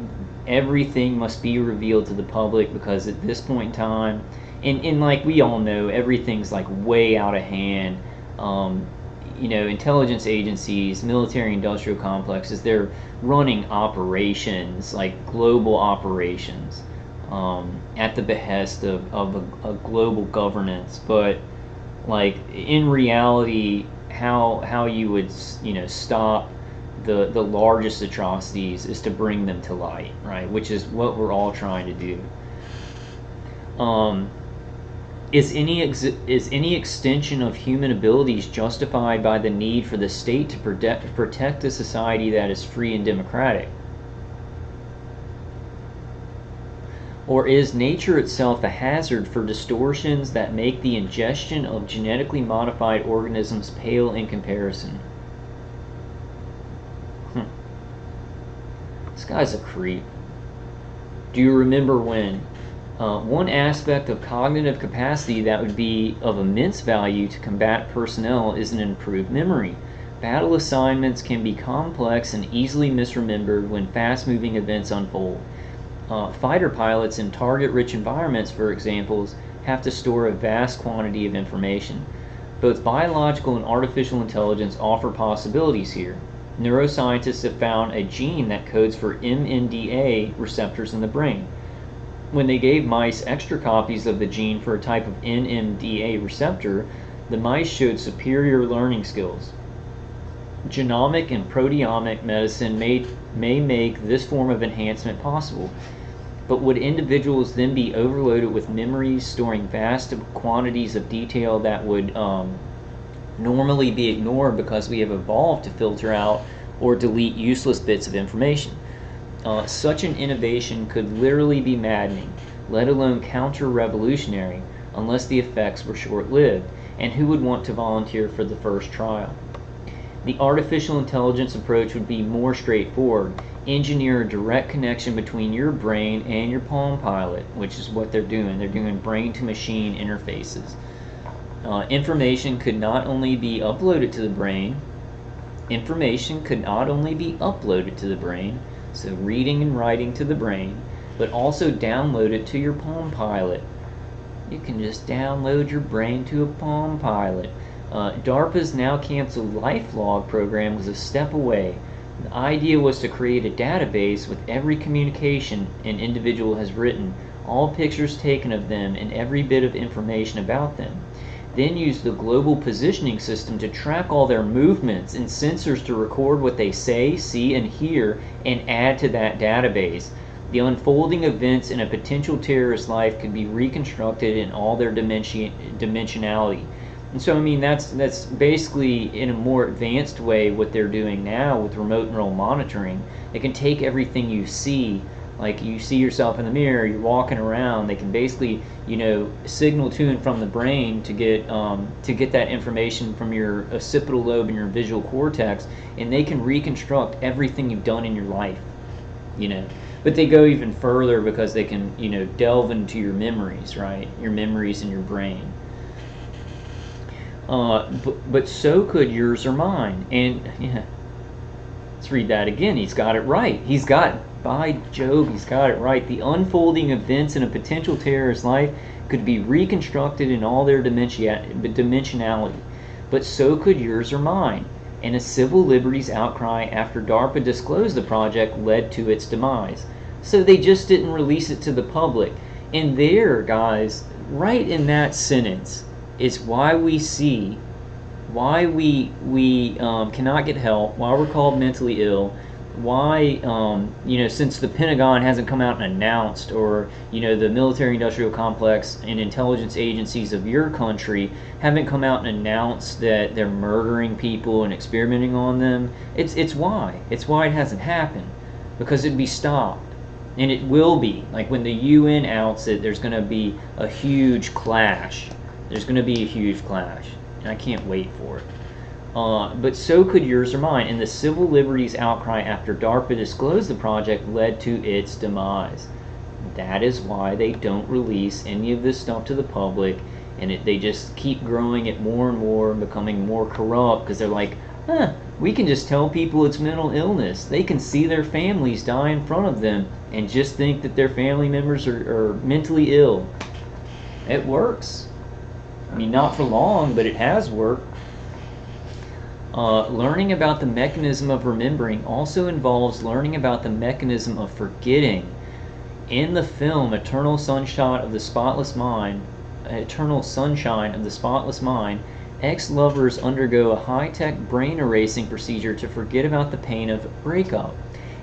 everything must be revealed to the public because at this point in time, and like we all know, everything's like way out of hand. Intelligence agencies, military industrial complexes, they're running operations, like global operations, at the behest of a global governance. But like in reality, how you would stop the largest atrocities is to bring them to light, right? Which is what we're all trying to do. Is any extension of human abilities justified by the need for the state to protect a society that is free and democratic? Or is nature itself a hazard for distortions that make the ingestion of genetically modified organisms pale in comparison? This guy's a creep. Do you remember when? One aspect of cognitive capacity that would be of immense value to combat personnel is an improved memory. Battle assignments can be complex and easily misremembered when fast-moving events unfold. Fighter pilots in target-rich environments, for example, have to store a vast quantity of information. Both biological and artificial intelligence offer possibilities here. Neuroscientists have found a gene that codes for MNDA receptors in the brain. When they gave mice extra copies of the gene for a type of NMDA receptor, the mice showed superior learning skills. Genomic and proteomic medicine may make this form of enhancement possible, but would individuals then be overloaded with memories storing vast quantities of detail that would normally be ignored because we have evolved to filter out or delete useless bits of information? Such an innovation could literally be maddening, let alone counter-revolutionary, unless the effects were short-lived, and who would want to volunteer for the first trial? The artificial intelligence approach would be more straightforward. Engineer a direct connection between your brain and your Palm Pilot, which is what they're doing. They're doing brain-to-machine interfaces. Information could not only be uploaded to the brain, so reading and writing to the brain, but also download it to your Palm Pilot. You can just download your brain to a Palm Pilot. DARPA's now canceled LifeLog program was a step away. The idea was to create a database with every communication an individual has written, all pictures taken of them, and every bit of information about them. Then use the global positioning system to track all their movements and sensors to record what they say, see, and hear, and add to that database. The unfolding events in a potential terrorist's life could be reconstructed in all their dimensionality. And so, I mean, that's basically, in a more advanced way, what they're doing now with remote neural monitoring. They can take everything you see, like you see yourself in the mirror, you're walking around, they can basically, signal to and from the brain to get that information from your occipital lobe and your visual cortex, and they can reconstruct everything you've done in your life, But they go even further because they can, delve into your memories, right? Your memories in your brain. But so could yours or mine. And let's read that again. He's got it right. By Jove, he's got it right. The unfolding events in a potential terrorist's life could be reconstructed in all their dimensionality. But so could yours or mine. And a civil liberties outcry after DARPA disclosed the project led to its demise. So they just didn't release it to the public. And there, guys, right in that sentence, is why we cannot get help, why we're called mentally ill, why since the Pentagon hasn't come out and announced, or the military-industrial complex and intelligence agencies of your country haven't come out and announced that they're murdering people and experimenting on them. It's why it hasn't happened, because it'd be stopped. And it will be. Like when the UN outs it, there's going to be a huge clash. And I can't wait for it. But so could yours or mine. And the civil liberties outcry after DARPA disclosed the project led to its demise. That is why they don't release any of this stuff to the public, and they just keep growing it more and more and becoming more corrupt, because they're like, we can just tell people it's mental illness. They can see their families die in front of them and just think that their family members are mentally ill. It works. I mean, not for long, but it has worked. Learning about the mechanism of remembering also involves learning about the mechanism of forgetting. In the film Eternal Sunshine of the Spotless Mind, ex-lovers undergo a high-tech brain erasing procedure to forget about the pain of breakup.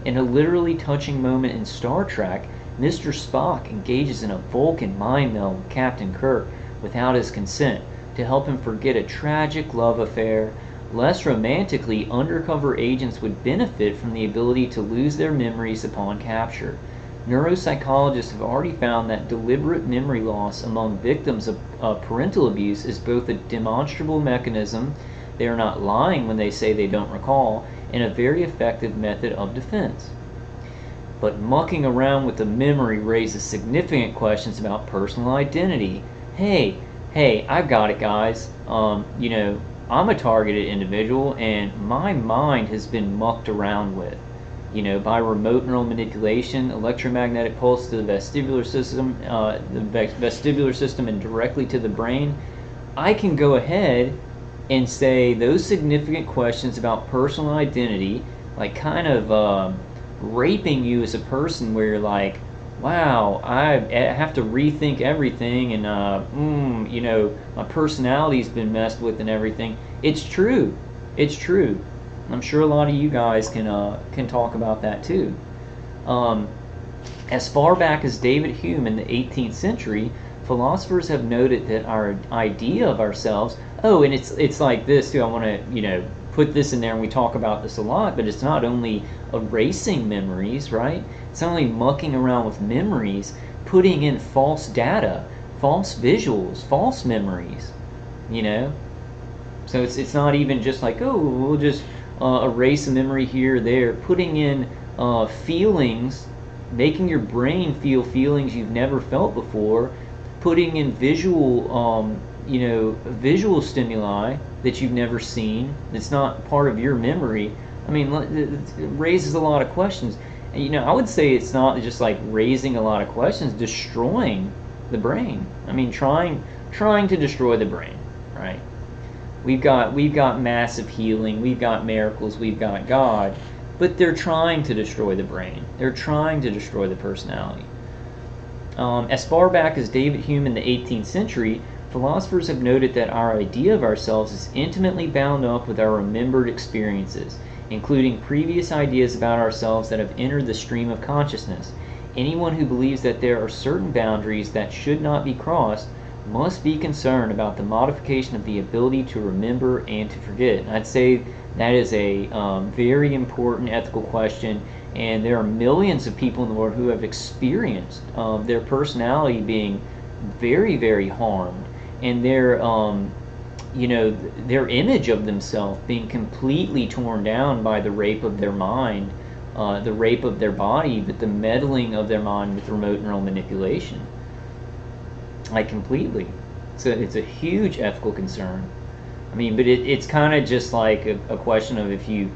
In a literally touching moment in Star Trek, Mr. Spock engages in a Vulcan mind meld with Captain Kirk without his consent to help him forget a tragic love affair. Less romantically, undercover agents would benefit from the ability to lose their memories upon capture. Neuropsychologists have already found that deliberate memory loss among victims of parental abuse is both a demonstrable mechanism, they are not lying when they say they don't recall, and a very effective method of defense. But mucking around with the memory raises significant questions about personal identity. Hey, I've got it, guys. I'm a targeted individual, and my mind has been mucked around with, by remote neural manipulation, electromagnetic pulse to the vestibular system, and directly to the brain. I can go ahead and say those significant questions about personal identity, like kind of raping you as a person, where you're like, wow, I have to rethink everything, and my personality's been messed with and everything. It's true. I'm sure a lot of you guys can talk about that too. As far back as David Hume in the 18th century, philosophers have noted that our idea of ourselves. Oh, and it's like this too. I want to put this in there, and we talk about this a lot, but it's not only erasing memories, right? It's not only mucking around with memories, putting in false data, false visuals, false memories, So it's not even just like, oh, we'll just erase a memory here or there. Putting in feelings, making your brain feel feelings you've never felt before, putting in visual visual stimuli that you've never seen, that's not part of your memory. I mean, it raises a lot of questions. And, I would say it's not just like raising a lot of questions, destroying the brain. I mean, trying to destroy the brain, right? We've got massive healing, we've got miracles, we've got God, but they're trying to destroy the brain. They're trying to destroy the personality. As far back as David Hume in the 18th century, philosophers have noted that our idea of ourselves is intimately bound up with our remembered experiences, including previous ideas about ourselves that have entered the stream of consciousness. Anyone who believes that there are certain boundaries that should not be crossed must be concerned about the modification of the ability to remember and to forget. And I'd say that is a very important ethical question, and there are millions of people in the world who have experienced their personality being very, very harmed, and their image of themselves being completely torn down by the rape of their mind, the rape of their body, but the meddling of their mind with remote neural manipulation. Like, completely. So it's a huge ethical concern. I mean, but it's kind of just like a question of if you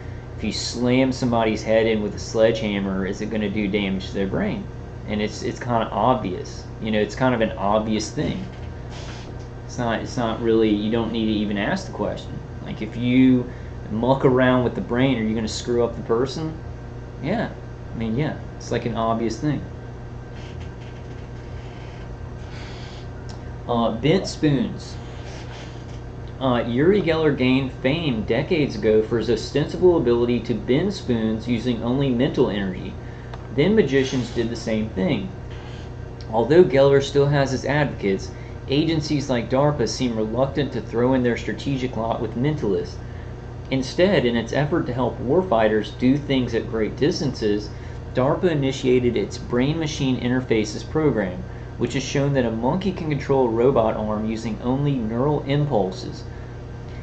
slam somebody's head in with a sledgehammer, is it going to do damage to their brain? And it's kind of obvious. It's kind of an obvious thing. It's not really, you don't need to even ask the question. Like, if you muck around with the brain, are you going to screw up the person? Yeah. I mean, yeah. It's like an obvious thing. Bent spoons. Uri Geller gained fame decades ago for his ostensible ability to bend spoons using only mental energy. Then magicians did the same thing. Although Geller still has his advocates, agencies like DARPA seem reluctant to throw in their strategic lot with mentalists. Instead, in its effort to help warfighters do things at great distances, DARPA initiated its Brain-Machine Interfaces program, which has shown that a monkey can control a robot arm using only neural impulses.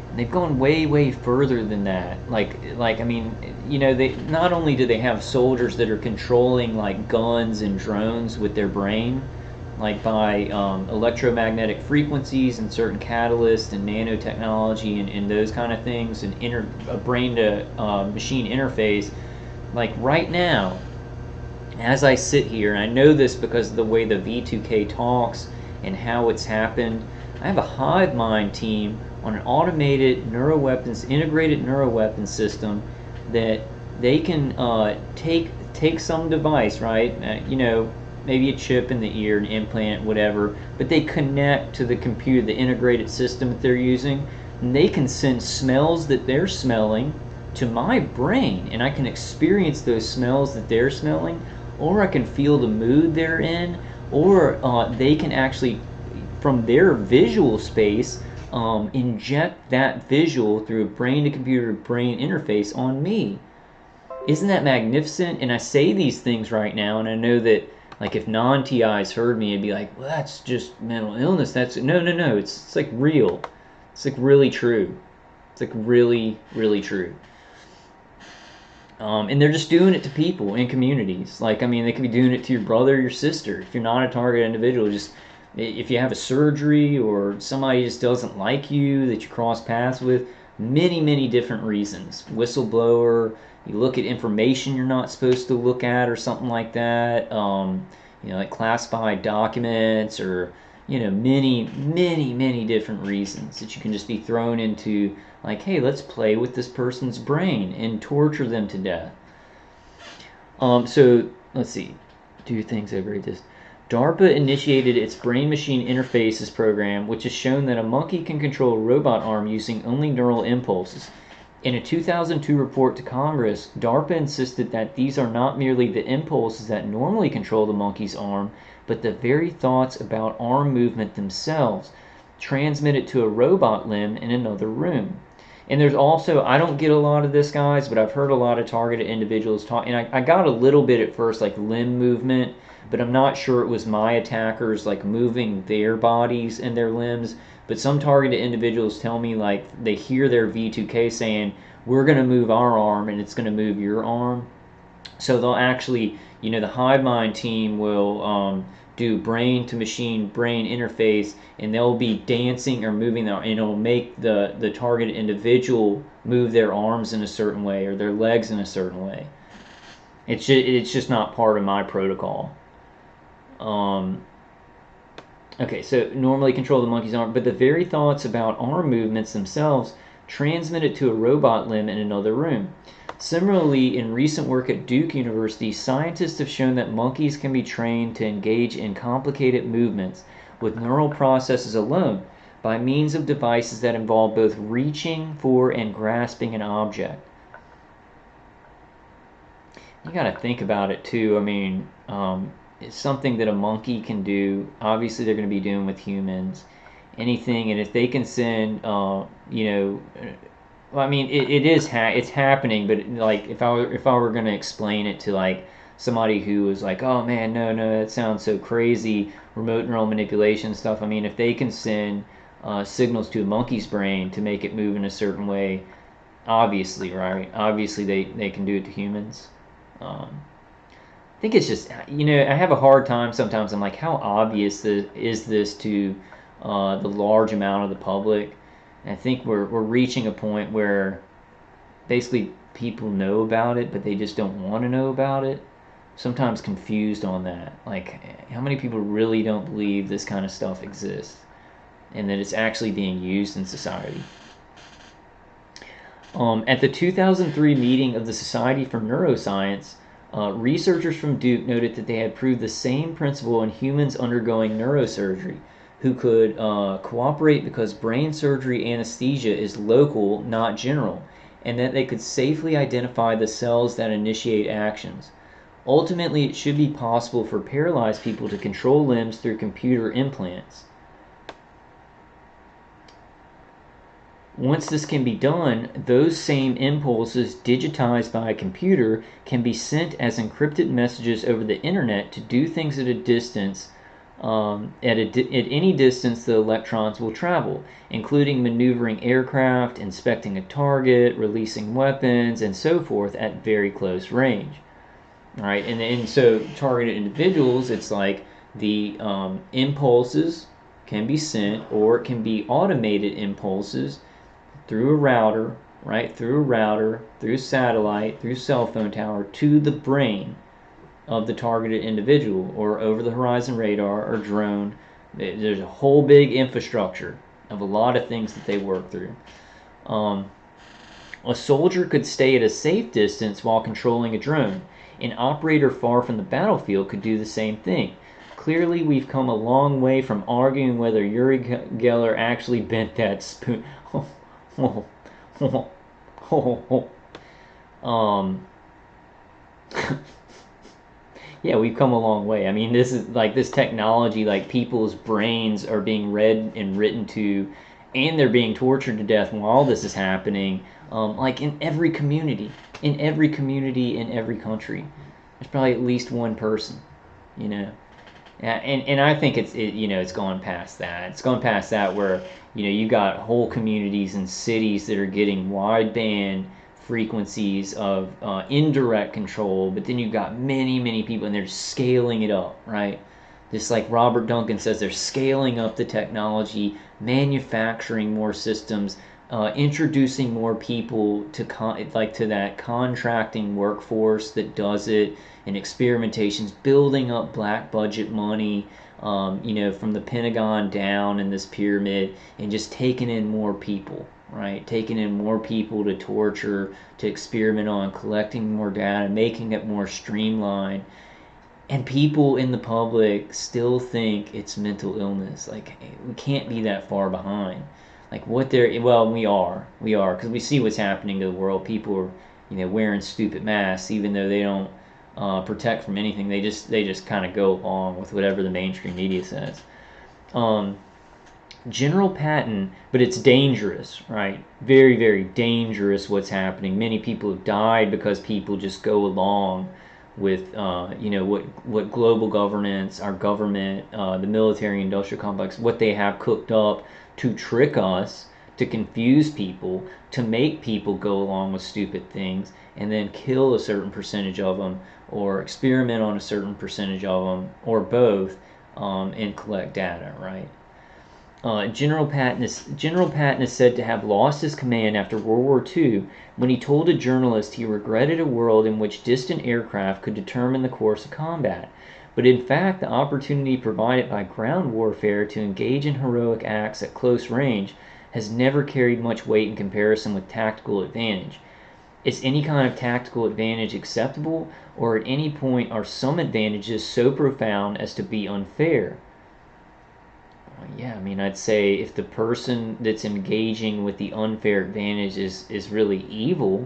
And they've gone way, way further than that. I mean, they not only do they have soldiers that are controlling like guns and drones with their brain, like by electromagnetic frequencies and certain catalysts and nanotechnology and those kind of things, and a brain-to-machine interface. Like right now, as I sit here, and I know this because of the way the V2K talks and how it's happened, I have a hive mind team on an automated integrated neuroweapons system that they can take some device, right? Maybe a chip in the ear, an implant, whatever, but they connect to the computer, the integrated system that they're using, and they can send smells that they're smelling to my brain, and I can experience those smells that they're smelling, or I can feel the mood they're in, or they can actually, from their visual space, inject that visual through a brain-to-computer brain interface on me. Isn't that magnificent? And I say these things right now, and I know that, like, if non-TIs heard me, it'd be like, well, that's just mental illness. That's no, no, no. It's like real. It's like really true. It's like really, really true. And they're just doing it to people in communities. Like, I mean, they could be doing it to your brother or your sister. If you're not a target individual, just if you have a surgery or somebody just doesn't like you that you cross paths with, many, many different reasons. Whistleblower, you look at information you're not supposed to look at or something like that. Like classified documents or, many, many, many different reasons that you can just be thrown into, like, hey, let's play with this person's brain and torture them to death. So let's see, do things over at this. DARPA initiated its brain-machine interfaces program, which has shown that a monkey can control a robot arm using only neural impulses. In a 2002 report to Congress, DARPA insisted that these are not merely the impulses that normally control the monkey's arm, but the very thoughts about arm movement themselves, transmitted to a robot limb in another room. And there's also, I don't get a lot of this, guys, but I've heard a lot of targeted individuals talk, and I got a little bit at first, like limb movement, but I'm not sure it was my attackers, like, moving their bodies and their limbs. But some targeted individuals tell me, like, they hear their V2K saying, we're going to move our arm and it's going to move your arm. So they'll actually, the hive mind team will do brain to machine brain interface, and they'll be dancing or moving and it'll make the targeted individual move their arms in a certain way or their legs in a certain way. It's just not part of my protocol. Okay, so normally control the monkey's arm, but the very thoughts about arm movements themselves transmit it to a robot limb in another room. Similarly, in recent work at Duke University, scientists have shown that monkeys can be trained to engage in complicated movements with neural processes alone by means of devices that involve both reaching for and grasping an object. You got to think about it too. I mean, it's something that a monkey can do. Obviously, they're going to be doing with humans. Anything, and if they can send, I mean, it's happening, but like if I were going to explain it to like somebody who was like, oh man, no, that sounds so crazy, remote neural manipulation stuff. I mean, if they can send signals to a monkey's brain to make it move in a certain way, obviously, right? Obviously, they can do it to humans. I think it's just, I have a hard time sometimes. I'm like, how obvious is this to the large amount of the public? And I think we're reaching a point where basically people know about it, but they just don't want to know about it. Sometimes confused on that. Like, how many people really don't believe this kind of stuff exists and that it's actually being used in society? At the 2003 meeting of the Society for Neuroscience, researchers from Duke noted that they had proved the same principle in humans undergoing neurosurgery, who could cooperate because brain surgery anesthesia is local, not general, and that they could safely identify the cells that initiate actions. Ultimately, it should be possible for paralyzed people to control limbs through computer implants. Once this can be done, those same impulses digitized by a computer can be sent as encrypted messages over the internet to do things at a distance. At any distance the electrons will travel, including maneuvering aircraft, inspecting a target, releasing weapons, and so forth at very close range. All right, and so targeted individuals, it's like the impulses can be sent, or it can be automated impulses through a router, right? Through satellite, through cell phone tower to the brain of the targeted individual, or over the horizon radar or drone. There's a whole big infrastructure of a lot of things that they work through. A soldier could stay at a safe distance while controlling a drone. An operator far from the battlefield could do the same thing. Clearly, we've come a long way from arguing whether Uri Geller actually bent that spoon. Yeah, we've come a long way. I mean, this is like this technology, like people's brains are being read and written to, and they're being tortured to death while this is happening Like in every community, in every country, there's probably at least one person, you know. And I think it's gone past that. It's gone past that where you got whole communities and cities that are getting wideband frequencies of indirect control, but then you've got many people and they're scaling it up, right? Just like Robert Duncan says, they're scaling up the technology, manufacturing more systems, introducing more people to to that contracting workforce that does it, and experimentations, building up black budget money, from the Pentagon down in this pyramid, and just taking in more people, right? Taking in more people to torture, to experiment on, collecting more data, making it more streamlined. And people in the public still think it's mental illness. Like, we can't be that far behind. Like, well, we are, because we see what's happening to the world. People are, wearing stupid masks, even though they don't protect from anything. They just kind of go along with whatever the mainstream media says. General patent, but it's dangerous, right? Very, very dangerous what's happening. Many people have died because people just go along with what global governance, our government, the military industrial complex, what they have cooked up to trick us, to confuse people, to make people go along with stupid things, and then kill a certain percentage of them, or experiment on a certain percentage of them, or both, and collect data, right? General Patton is said to have lost his command after World War II when he told a journalist he regretted a world in which distant aircraft could determine the course of combat. But in fact, the opportunity provided by ground warfare to engage in heroic acts at close range has never carried much weight in comparison with tactical advantage. Is any kind of tactical advantage acceptable, or at any point are some advantages so profound as to be unfair? Yeah, I mean, I'd say if the person that's engaging with the unfair advantage is really evil,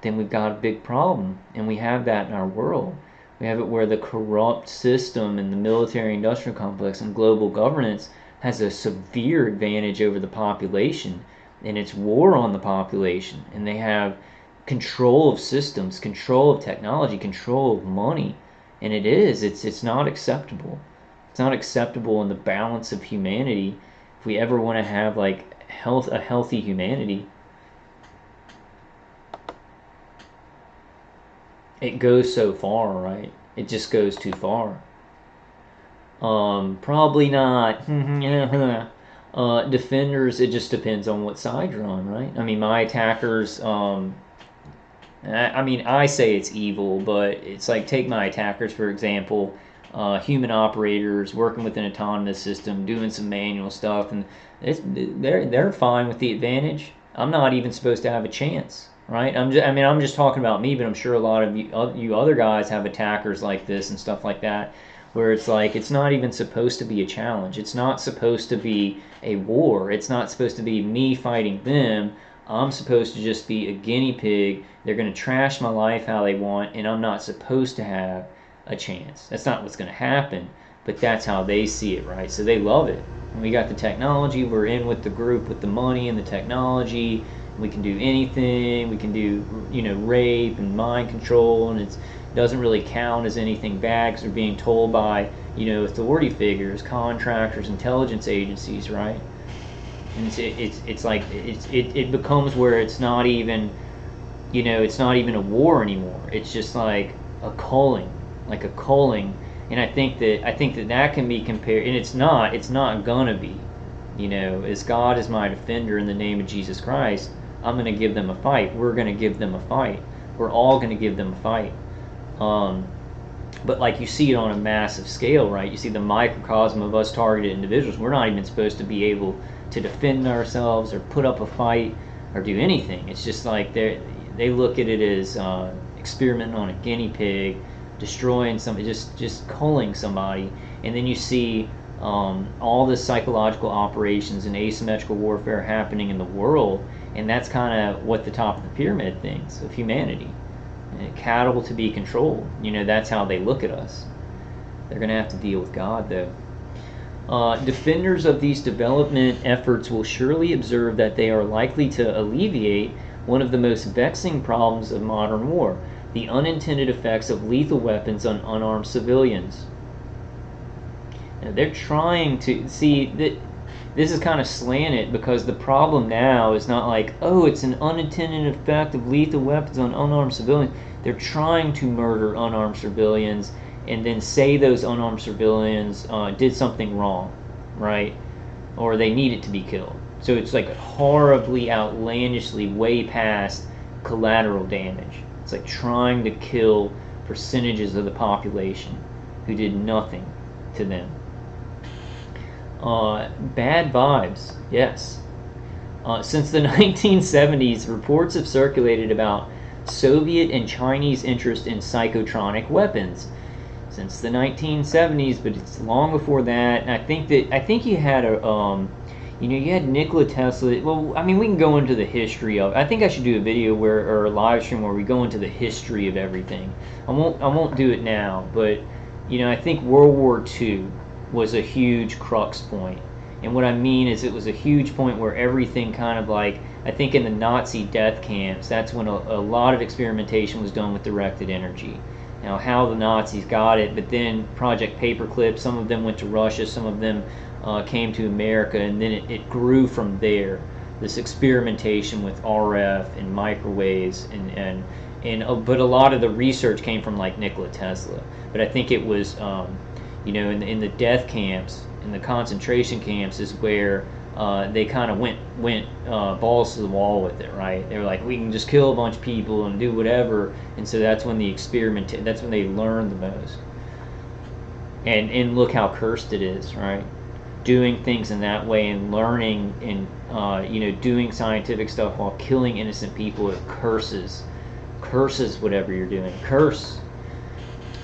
then we've got a big problem. And we have that in our world. We have it where the corrupt system in the military-industrial complex and global governance has a severe advantage over the population, and it's war on the population. And they have control of systems, control of technology, control of money. And it's not acceptable. It's not acceptable in the balance of humanity if we ever want to have a healthy humanity. It goes so far, right? It just goes too far. Probably not. Defenders, it just depends on what side you're on, right? I mean, my attackers, I say it's evil, but it's like, take my attackers, for example. Human operators working with an autonomous system, doing some manual stuff, and they're fine with the advantage. I'm not even supposed to have a chance, right? I'm just talking about me, but I'm sure a lot of you other guys have attackers like this and stuff like that, where it's like it's not even supposed to be a challenge. It's not supposed to be a war. It's not supposed to be me fighting them. I'm supposed to just be a guinea pig. They're going to trash my life how they want, and I'm not supposed to have a chance. That's not what's going to happen, but that's how they see it, right? So they love it. And we got the technology. We're in with the group with the money and the technology. We can do anything. We can do, rape and mind control, and it doesn't really count as anything bad because we're being told by, authority figures, contractors, intelligence agencies, right? And it becomes where it's not even, it's not even a war anymore. It's just like a culling. And I think that can be compared, and it's not gonna be, as God is my defender in the name of Jesus Christ, I'm gonna give them a fight. We're gonna give them a fight. We're all gonna give them a fight. But like, you see it on a massive scale, right? You see the microcosm of us targeted individuals. We're not even supposed to be able to defend ourselves or put up a fight or do anything. It's just like they look at it as experimenting on a guinea pig, destroying somebody, just culling somebody. And then you see all the psychological operations and asymmetrical warfare happening in the world, and that's kind of what the top of the pyramid thinks of humanity. Cattle to be controlled. That's how they look at us. They're going to have to deal with God, though. Defenders of these development efforts will surely observe that they are likely to alleviate one of the most vexing problems of modern war, the unintended effects of lethal weapons on unarmed civilians. Now, they're trying to see that this is kind of slanted, because the problem now is not like, oh, it's an unintended effect of lethal weapons on unarmed civilians. They're trying to murder unarmed civilians and then say those unarmed civilians did something wrong, right? Or they needed to be killed. So it's like horribly, outlandishly way past collateral damage. It's like trying to kill percentages of the population who did nothing to them. Bad vibes, yes. Since the 1970s, reports have circulated about Soviet and Chinese interest in psychotronic weapons. Since the 1970s, but it's long before that. And I think you had you had Nikola Tesla. Well, I mean, we can go into the history of. I think I should do a video or a live stream where we go into the history of everything. I won't do it now, but I think World War II was a huge crux point. And what I mean is, it was a huge point where everything kind of like, I think in the Nazi death camps, that's when a lot of experimentation was done with directed energy. Now, how the Nazis got it, but then Project Paperclip, some of them went to Russia, some of them came to America, and then it grew from there. This experimentation with RF and microwaves, but a lot of the research came from like Nikola Tesla. But I think it was, in the death camps, in the concentration camps, is where they kind of went balls to the wall with it, right? They were like, we can just kill a bunch of people and do whatever, and so that's when that's when they learned the most. And look how cursed it is, right? Doing things in that way and learning and doing scientific stuff while killing innocent people, it curses whatever you're doing. Curse.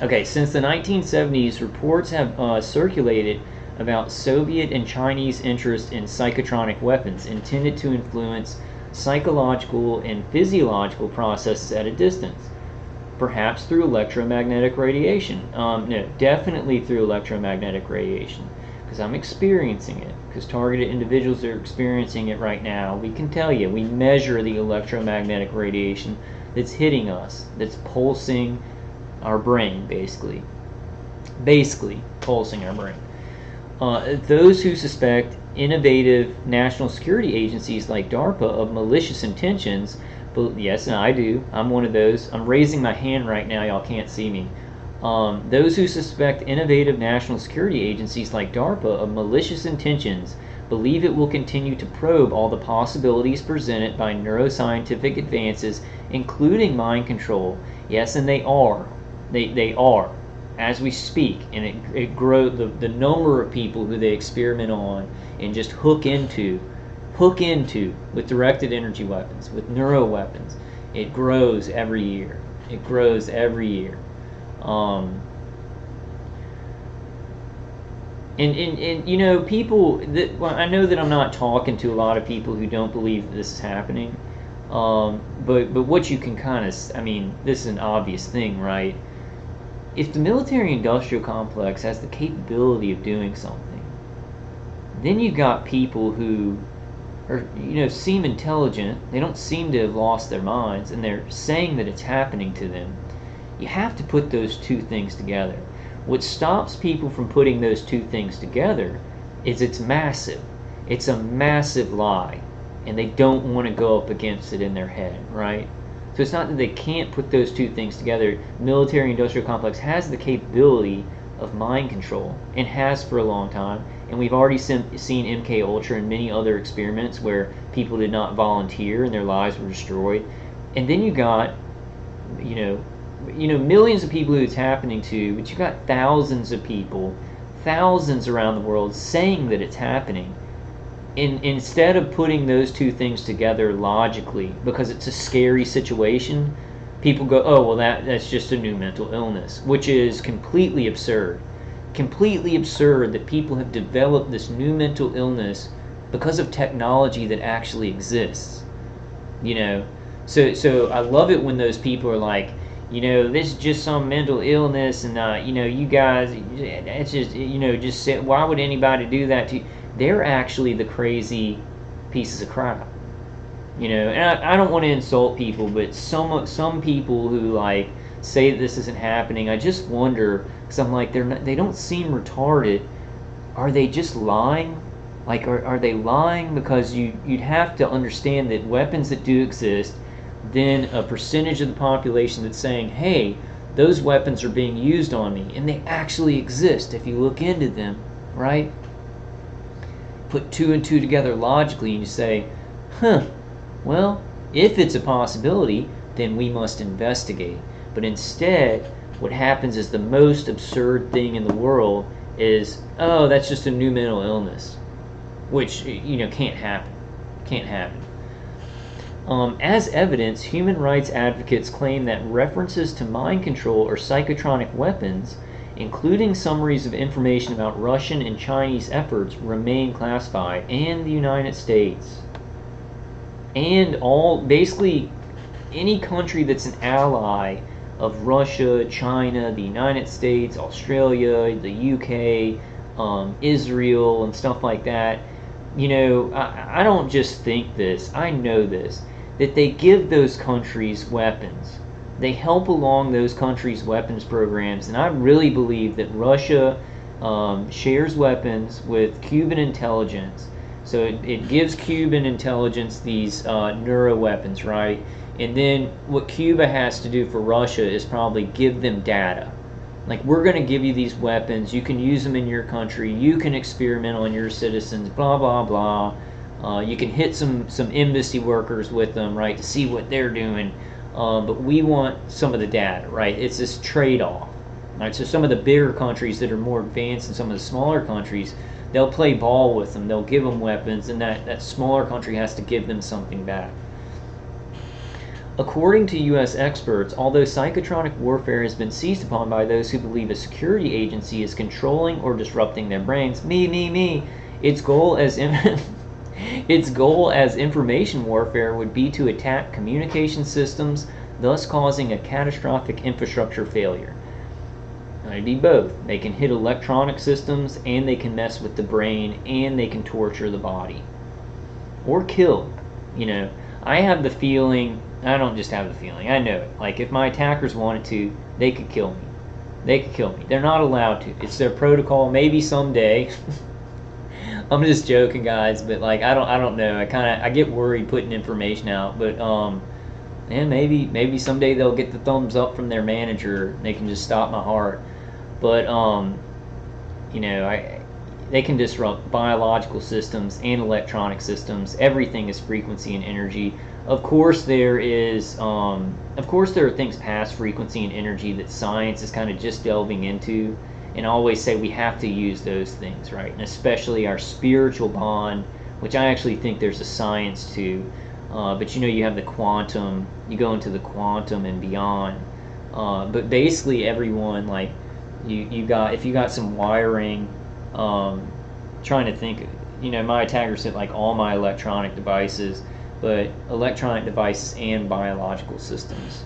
Okay, since the 1970s, reports have circulated about Soviet and Chinese interest in psychotronic weapons intended to influence psychological and physiological processes at a distance, perhaps through electromagnetic radiation. No, definitely through electromagnetic radiation, because I'm experiencing it, because targeted individuals are experiencing it right now. We can tell you, we measure the electromagnetic radiation that's hitting us, that's pulsing our brain, basically pulsing our brain. Those who suspect innovative national security agencies like DARPA of malicious intentions, yes, and I do, I'm one of those. I'm raising my hand right now, y'all can't see me. Those who suspect innovative national security agencies like DARPA of malicious intentions believe it will continue to probe all the possibilities presented by neuroscientific advances, including mind control. Yes, and they are. They are. As we speak, and it grows, the number of people who they experiment on and just hook into with directed energy weapons, with neuro weapons, it grows every year. And people that, well, I know that I'm not talking to a lot of people who don't believe that this is happening, but what you can kind of, I mean, this is an obvious thing, right? If the military-industrial complex has the capability of doing something, then you've got people who are, seem intelligent. They don't seem to have lost their minds, and they're saying that it's happening to them. You have to put those two things together. What stops people from putting those two things together is it's massive. It's a massive lie, and they don't want to go up against it in their head, right? So it's not that they can't put those two things together. Military-industrial complex has the capability of mind control, and has for a long time. And we've already seen MK Ultra and many other experiments where people did not volunteer and their lives were destroyed. And then you got, millions of people who it's happening to, but you got thousands of people, thousands around the world saying that it's happening. Instead of putting those two things together logically, because it's a scary situation, people go, oh, well, that's just a new mental illness, which is completely absurd. Completely absurd that people have developed this new mental illness because of technology that actually exists. So I love it when those people are like, this is just some mental illness, and you guys, it's just, just say, why would anybody do that to you? They're actually the crazy pieces of crap. And I don't want to insult people, but some people who like say that this isn't happening, I just wonder, because I'm like, they don't seem retarded. Are they just lying? Like, are they lying? Because you'd have to understand that weapons that do exist, then a percentage of the population that's saying, hey, those weapons are being used on me, and they actually exist if you look into them, right? Put two and two together logically, and you say, well, if it's a possibility, then we must investigate. But instead, what happens is the most absurd thing in the world is, oh, that's just a new mental illness, which, can't happen. Can't happen. As evidence, human rights advocates claim that references to mind control or psychotronic weapons, including summaries of information about Russian and Chinese efforts, remain classified, and the United States. And basically, any country that's an ally of Russia, China, the United States, Australia, the UK, Israel, and stuff like that, I don't just think this, I know this, that they give those countries weapons. They help along those countries' weapons programs, and I really believe that Russia shares weapons with Cuban intelligence. So it gives Cuban intelligence these neuro weapons, right? And then what Cuba has to do for Russia is probably give them data. Like, we're going to give you these weapons, you can use them in your country, you can experiment on your citizens, blah, blah, blah. You can hit some embassy workers with them, right, to see what they're doing. But we want some of the data, right? It's this trade-off. Right? So some of the bigger countries that are more advanced and some of the smaller countries, they'll play ball with them, they'll give them weapons, and that smaller country has to give them something back. According to U.S. experts, although psychotronic warfare has been seized upon by those who believe a security agency is controlling or disrupting their brains, its goal as information warfare would be to attack communication systems, thus causing a catastrophic infrastructure failure. It'd be both. They can hit electronic systems, and they can mess with the brain, and they can torture the body. Or kill. I have the feeling, I don't just have the feeling, I know it. Like, if my attackers wanted to, they could kill me. They're not allowed to. It's their protocol. Maybe someday. I'm just joking, guys, but like, I don't know. I get worried putting information out, but maybe someday they'll get the thumbs up from their manager. They can just stop my heart. But they can disrupt biological systems and electronic systems. Everything is frequency and energy. Of course there are things past frequency and energy that science is kind of just delving into, and I always say we have to use those things, right? And especially our spiritual bond, which I actually think there's a science to. But you have the quantum, you go into the quantum and beyond. But basically everyone, like, if you got some wiring, trying to think, my attackers hit like all my electronic devices, but electronic devices and biological systems,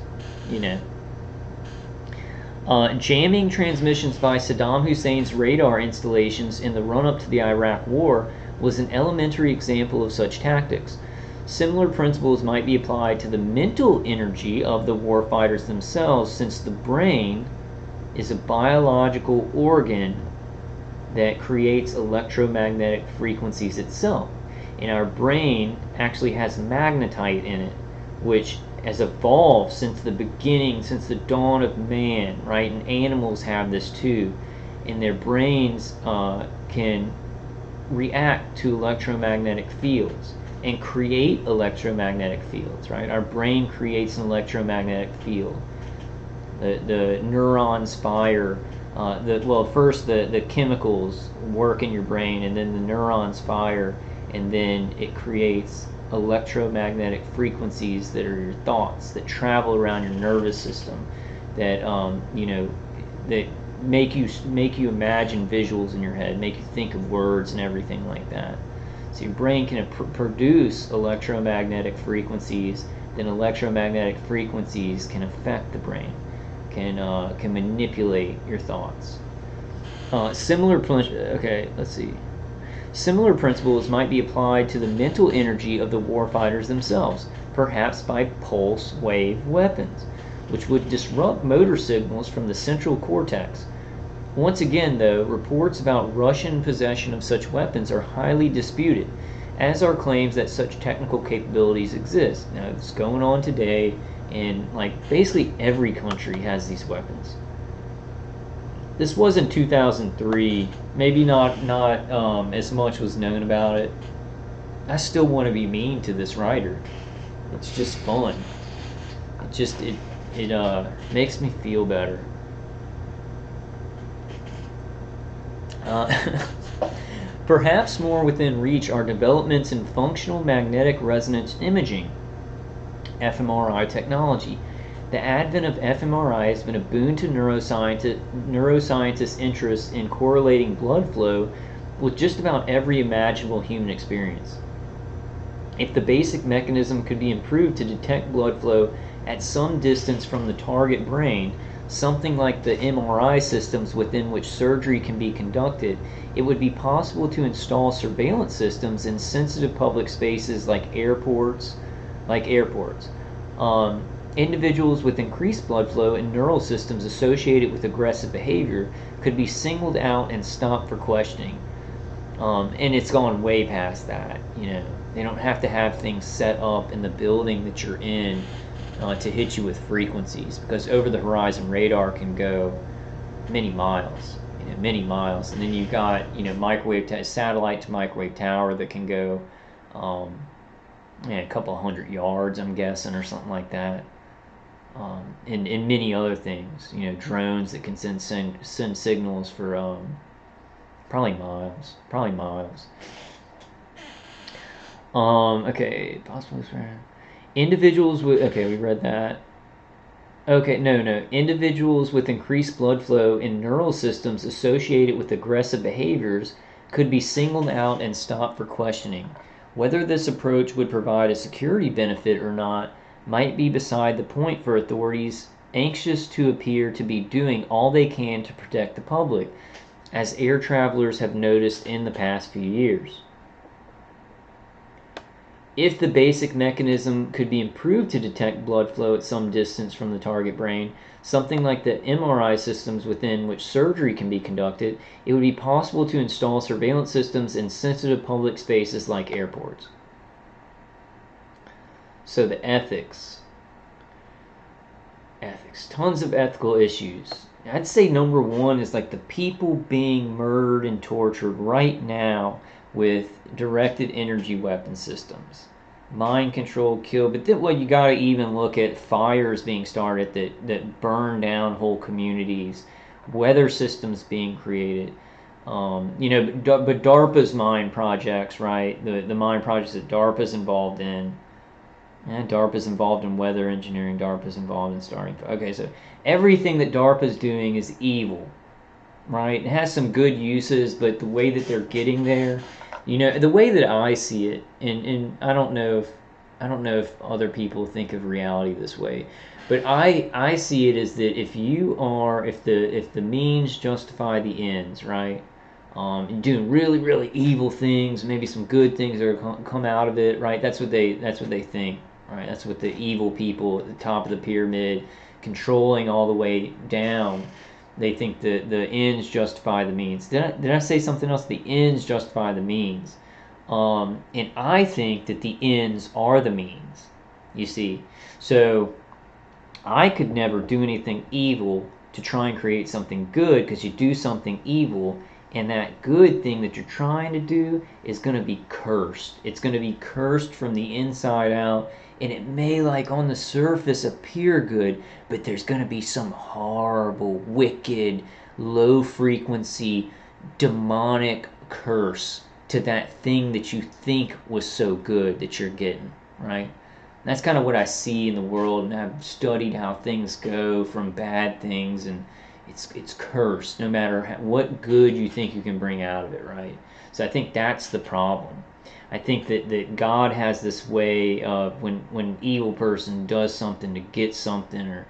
Jamming transmissions by Saddam Hussein's radar installations in the run-up to the Iraq War was an elementary example of such tactics. Similar principles might be applied to the mental energy of the warfighters themselves, since the brain is a biological organ that creates electromagnetic frequencies itself. And our brain actually has magnetite in it, which has evolved since the beginning, since the dawn of man, right? And animals have this too. And their brains can react to electromagnetic fields and create electromagnetic fields, right? Our brain creates an electromagnetic field. The neurons fire. First the chemicals work in your brain, and then the neurons fire, and then it creates electromagnetic frequencies that are your thoughts, that travel around your nervous system, that that make you imagine visuals in your head, make you think of words and everything like that. So your brain can produce electromagnetic frequencies, then electromagnetic frequencies can affect the brain, can manipulate your thoughts. Okay, let's see. Similar principles might be applied to the mental energy of the warfighters themselves, perhaps by pulse wave weapons, which would disrupt motor signals from the central cortex. Once again, though, reports about Russian possession of such weapons are highly disputed, as are claims that such technical capabilities exist. Now, it's going on today, and basically every country has these weapons. This was in 2003. Maybe not as much was known about it. I still want to be mean to this writer. It's just fun. It makes me feel better. Perhaps more within reach are developments in functional magnetic resonance imaging, fMRI technology. The advent of fMRI has been a boon to neuroscientists' interest in correlating blood flow with just about every imaginable human experience. If the basic mechanism could be improved to detect blood flow at some distance from the target brain, something like the MRI systems within which surgery can be conducted, it would be possible to install surveillance systems in sensitive public spaces like airports. Individuals with increased blood flow and neural systems associated with aggressive behavior could be singled out and stopped for questioning. And it's gone way past that. They don't have to have things set up in the building that you're in to hit you with frequencies, because over-the-horizon radar can go many miles, and then you've got satellite to microwave tower that can go a couple hundred yards, I'm guessing, or something like that. And many other things, drones that can send signals for probably miles. Okay, possible individuals with, okay, we read that. Okay, no. Individuals with increased blood flow in neural systems associated with aggressive behaviors could be singled out and stopped for questioning. Whether this approach would provide a security benefit or not might be beside the point for authorities anxious to appear to be doing all they can to protect the public, as air travelers have noticed in the past few years. If the basic mechanism could be improved to detect blood flow at some distance from the target brain, something like the MRI systems within which surgery can be conducted, it would be possible to install surveillance systems in sensitive public spaces like airports. So the ethics. Tons of ethical issues. I'd say number one is the people being murdered and tortured right now with directed energy weapon systems. Mind control, kill, but then you got to even look at fires being started that burn down whole communities, weather systems being created. But DARPA's mine projects, right? The mine projects that DARPA's involved in. DARPA's involved in weather engineering. DARPA's involved in starting. Okay, so everything that DARPA's doing is evil, right? It has some good uses, but the way that they're getting there, the way that I see it, and I don't know if other people think of reality this way, but I see it as that if the means justify the ends, right? Doing really, really evil things, maybe some good things are come out of it, right? That's what they think, right? That's what the evil people at the top of the pyramid, controlling all the way down, they think that the ends justify the means. Did I say something else? The ends justify the means. And I think that the ends are the means, you see. So I could never do anything evil to try and create something good, because you do something evil, and that good thing that you're trying to do is going to be cursed. It's going to be cursed from the inside out, and it may, on the surface, appear good, but there's going to be some horrible, wicked, low-frequency, demonic curse to that thing that you think was so good that you're getting, right? That's kind of what I see in the world, and I've studied how things go from bad things, and it's cursed no matter what good you think you can bring out of it, right? So I think that's the problem. I think that God has this way of when an evil person does something to get something, or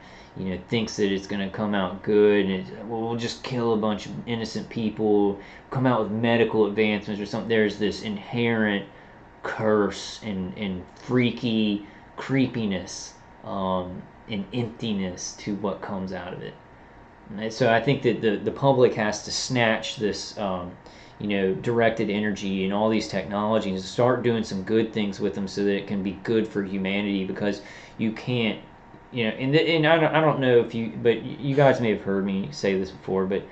thinks that it's going to come out good, and we'll just kill a bunch of innocent people, come out with medical advancements or something. There's this inherent curse and freaky creepiness and emptiness to what comes out of it. And so I think that the public has to snatch this directed energy and all these technologies and start doing some good things with them so that it can be good for humanity, because you can't, and I don't know if but you guys may have heard me say this before, but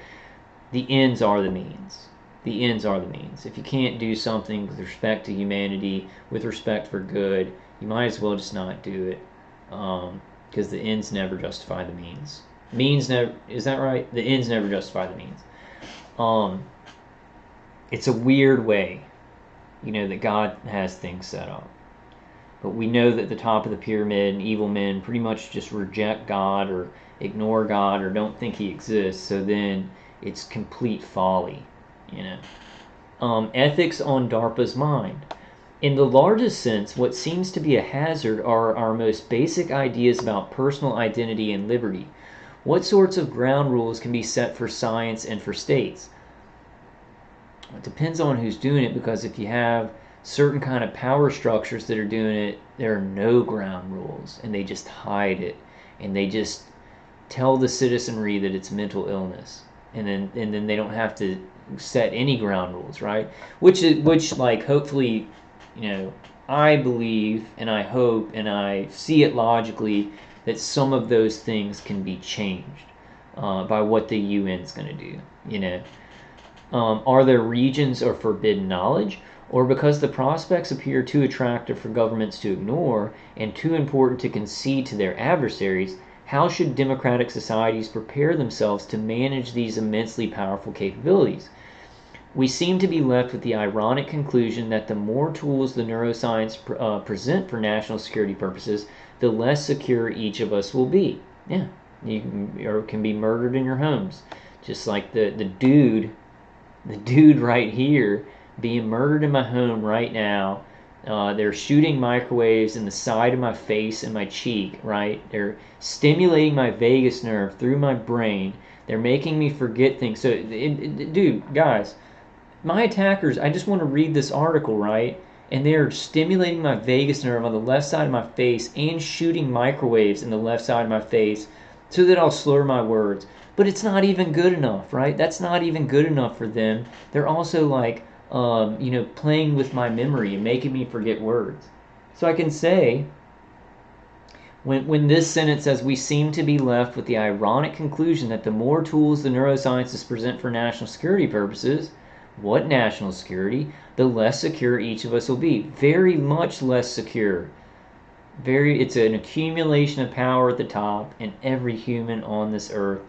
the ends are the means. The ends are the means. If you can't do something with respect to humanity, with respect for good, you might as well just not do it, because the ends never justify the means. Means never, is that right? The ends never justify the means. It's a weird way, that God has things set up. But we know that the top of the pyramid and evil men pretty much just reject God or ignore God or don't think he exists, so then it's complete folly, Ethics on Darpa's mind. In the largest sense, what seems to be a hazard are our most basic ideas about personal identity and liberty. What sorts of ground rules can be set for science and for states? It depends on who's doing it, because if you have certain kind of power structures that are doing it, there are no ground rules, and they just hide it, and they just tell the citizenry that it's mental illness, and then they don't have to set any ground rules, right? Which hopefully, I believe and I hope and I see it logically that some of those things can be changed by what the UN's going to do, Are there regions of forbidden knowledge, or because the prospects appear too attractive for governments to ignore and too important to concede to their adversaries, how should democratic societies prepare themselves to manage these immensely powerful capabilities? We seem to be left with the ironic conclusion that the more tools the neuroscience present for national security purposes, the less secure each of us will be. Yeah, you can be murdered in your homes, just like the dude right here being murdered in my home right now. They're shooting microwaves in the side of my face and my cheek, right? They're stimulating my vagus nerve through my brain. They're making me forget things. So, dude, guys, my attackers, I just want to read this article, right? And they're stimulating my vagus nerve on the left side of my face and shooting microwaves in the left side of my face so that I'll slur my words. But it's not even good enough, right? That's not even good enough for them. They're also like, playing with my memory and making me forget words. So I can say, when this sentence says, we seem to be left with the ironic conclusion that the more tools the neuroscientists present for national security purposes, what national security, the less secure each of us will be. Very much less secure. It's an accumulation of power at the top, and every human on this earth,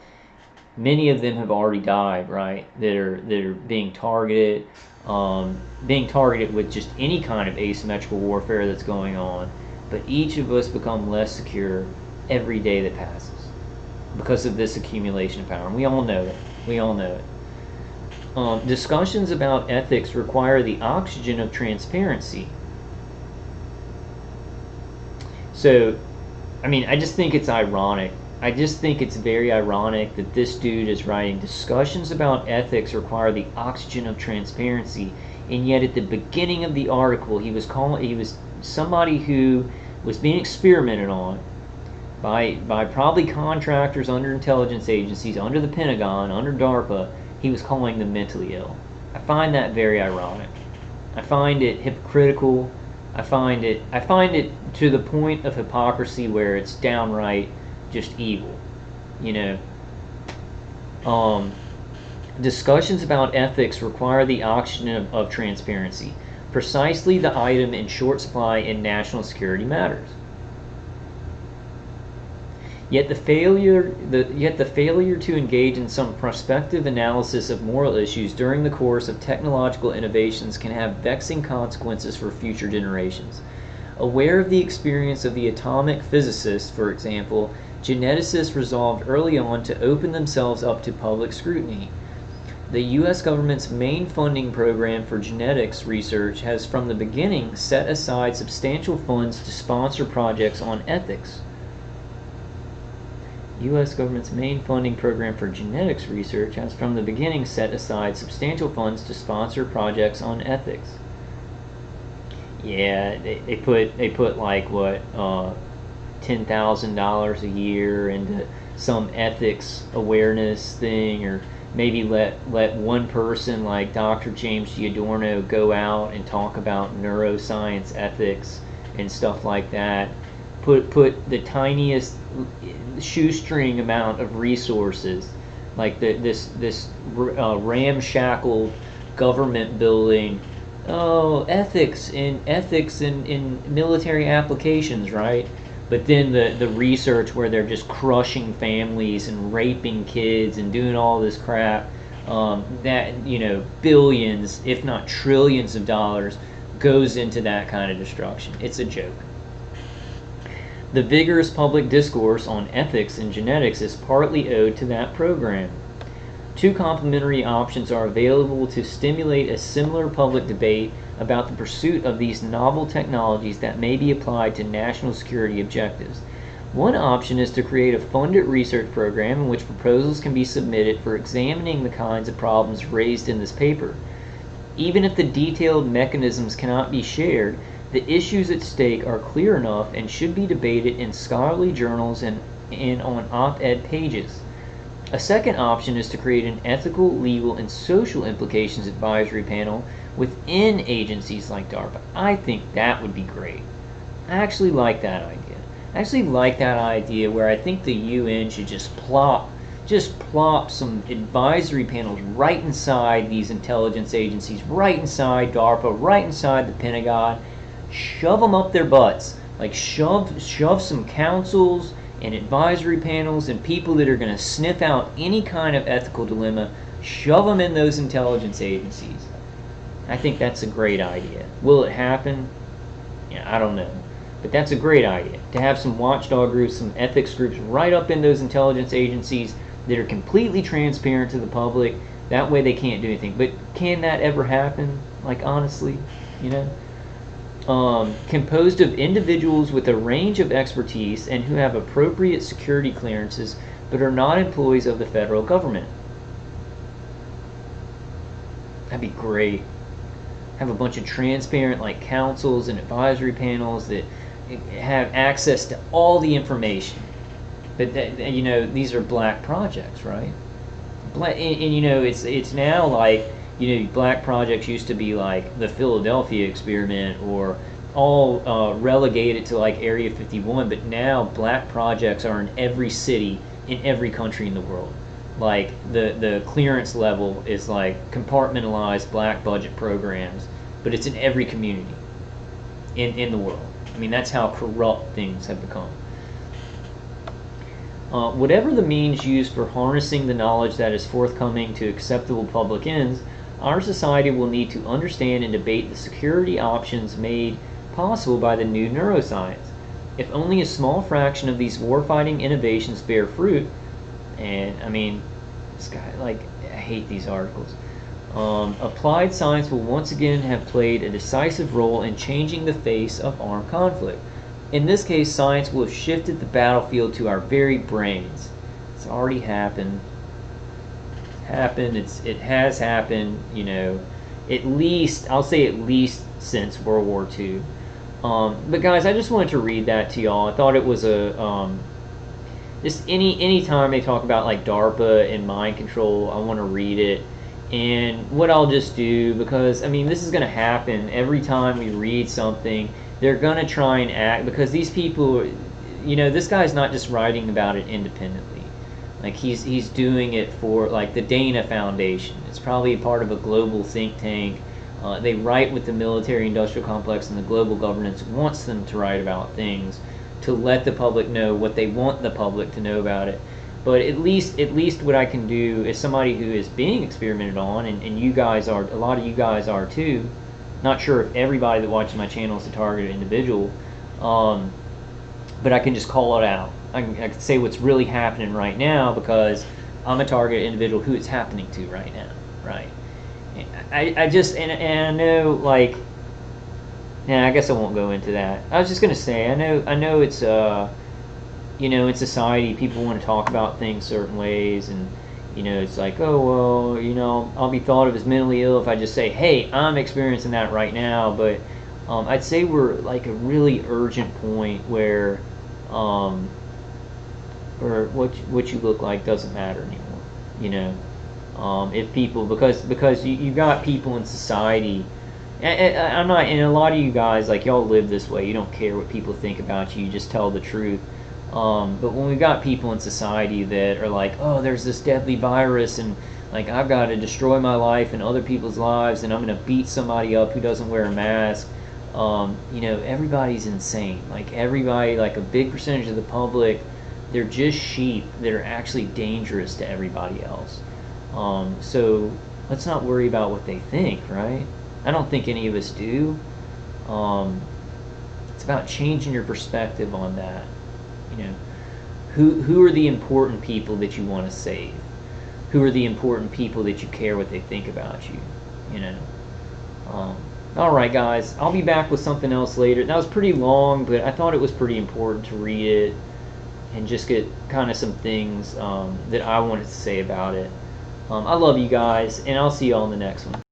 many of them have already died, right? That are being targeted with just any kind of asymmetrical warfare that's going on. But each of us become less secure every day that passes because of this accumulation of power. And we all know it. Discussions about ethics require the oxygen of transparency. So, I just think it's ironic. I just think it's very ironic that this dude is writing, discussions about ethics require the oxygen of transparency, and yet at the beginning of the article he was somebody who was being experimented on by probably contractors under intelligence agencies, under the Pentagon, under DARPA. He was calling them mentally ill. I find that very ironic. I find it hypocritical. I find it to the point of hypocrisy where it's downright just evil, Discussions about ethics require the oxygen of transparency, precisely the item in short supply in national security matters. Yet the failure to engage in some prospective analysis of moral issues during the course of technological innovations can have vexing consequences for future generations. Aware of the experience of the atomic physicists, for example, geneticists resolved early on to open themselves up to public scrutiny. The U.S. government's main funding program for genetics research has from the beginning set aside substantial funds to sponsor projects on ethics. U.S. government's main funding program for genetics research has from the beginning set aside substantial funds to sponsor projects on ethics. Yeah, they put like what, $10,000 a year into some ethics awareness thing, or maybe let one person like Dr. James Giordano go out and talk about neuroscience ethics and stuff like that. Put the tiniest shoestring amount of resources, like this ramshackle government building. Oh, ethics in military applications, right? But then the research where they're just crushing families and raping kids and doing all this crap, that, you know, billions, if not trillions of dollars goes into that kind of destruction. It's a joke. The vigorous public discourse on ethics and genetics is partly owed to that program. Two complementary options are available to stimulate a similar public debate about the pursuit of these novel technologies that may be applied to national security objectives. One option is to create a funded research program in which proposals can be submitted for examining the kinds of problems raised in this paper. Even if the detailed mechanisms cannot be shared, the issues at stake are clear enough and should be debated in scholarly journals and on op-ed pages. A second option is to create an ethical, legal, and social implications advisory panel within agencies like DARPA. I think that would be great. I actually like that idea. I actually like that idea where I think the UN should just plop some advisory panels right inside these intelligence agencies, right inside DARPA, right inside the Pentagon. Shove them up their butts. Like shove some councils and advisory panels and people that are going to sniff out any kind of ethical dilemma. Shove them in those intelligence agencies. I think that's a great idea. Will it happen? Yeah, I don't know. But that's a great idea. To have some watchdog groups, some ethics groups right up in those intelligence agencies that are completely transparent to the public. That way they can't do anything. But can that ever happen? Like, honestly, you know? Composed of individuals with a range of expertise and who have appropriate security clearances but are not employees of the federal government. That'd be great. Have a bunch of transparent like councils and advisory panels that have access to all the information. But that, you know, these are black projects, right? And you know, it's now like, you know, black projects used to be like the Philadelphia experiment or all relegated to like Area 51, but now black projects are in every city in every country in the world. Like the clearance level is like compartmentalized black budget programs, but it's in every community in the world. I mean, that's how corrupt things have become. Whatever the means used for harnessing the knowledge that is forthcoming to acceptable public ends, our society will need to understand and debate the security options made possible by the new neuroscience. If only a small fraction of these warfighting innovations bear fruit, and I mean, this guy, like, I hate these articles. Applied science will once again have played a decisive role in changing the face of armed conflict. In this case, science will have shifted the battlefield to our very brains. It's already happened. It has happened, you know, at least, I'll say at least since World War II. But guys, I just wanted to read that to y'all. I thought it was a, just any time they talk about like DARPA and mind control, I want to read it. And what I'll just do, because, I mean, this is going to happen every time we read something, they're going to try and act, because these people, you know, this guy's not just writing about it independently. Like, he's doing it for, like, the Dana Foundation. It's probably a part of a global think tank. They write with the military-industrial complex, and the global governance wants them to write about things to let the public know what they want the public to know about it. But at least what I can do as somebody who is being experimented on, and you guys are, a lot of you guys are too. Not sure if everybody that watches my channel is a targeted individual, but I can just call it out. I can say what's really happening right now because I'm a targeted individual who it's happening to right now. right. I just and I know like, yeah, I guess I won't go into that. I was just gonna say I know it's you know, in society people want to talk about things certain ways, and you know it's like, oh well, you know, I'll be thought of as mentally ill if I just say, hey, I'm experiencing that right now. But I'd say we're like a really urgent point where or what you look like doesn't matter anymore. You know, if people because you got people in society. I'm not, and a lot of you guys like y'all live this way. You don't care what people think about you. You just tell the truth. But when we've got people in society that are like, oh, there's this deadly virus, and like I've got to destroy my life and other people's lives, and I'm gonna beat somebody up who doesn't wear a mask. You know, everybody's insane. Like everybody, like a big percentage of the public, they're just sheep that are actually dangerous to everybody else. So let's not worry about what they think, right? I don't think any of us do. It's about changing your perspective on that. You know, who are the important people that you want to save? Who are the important people that you care what they think about you? You know. All right, guys. I'll be back with something else later. That was pretty long, but I thought it was pretty important to read it and just get kind of some things that I wanted to say about it. I love you guys, and I'll see you all in the next one.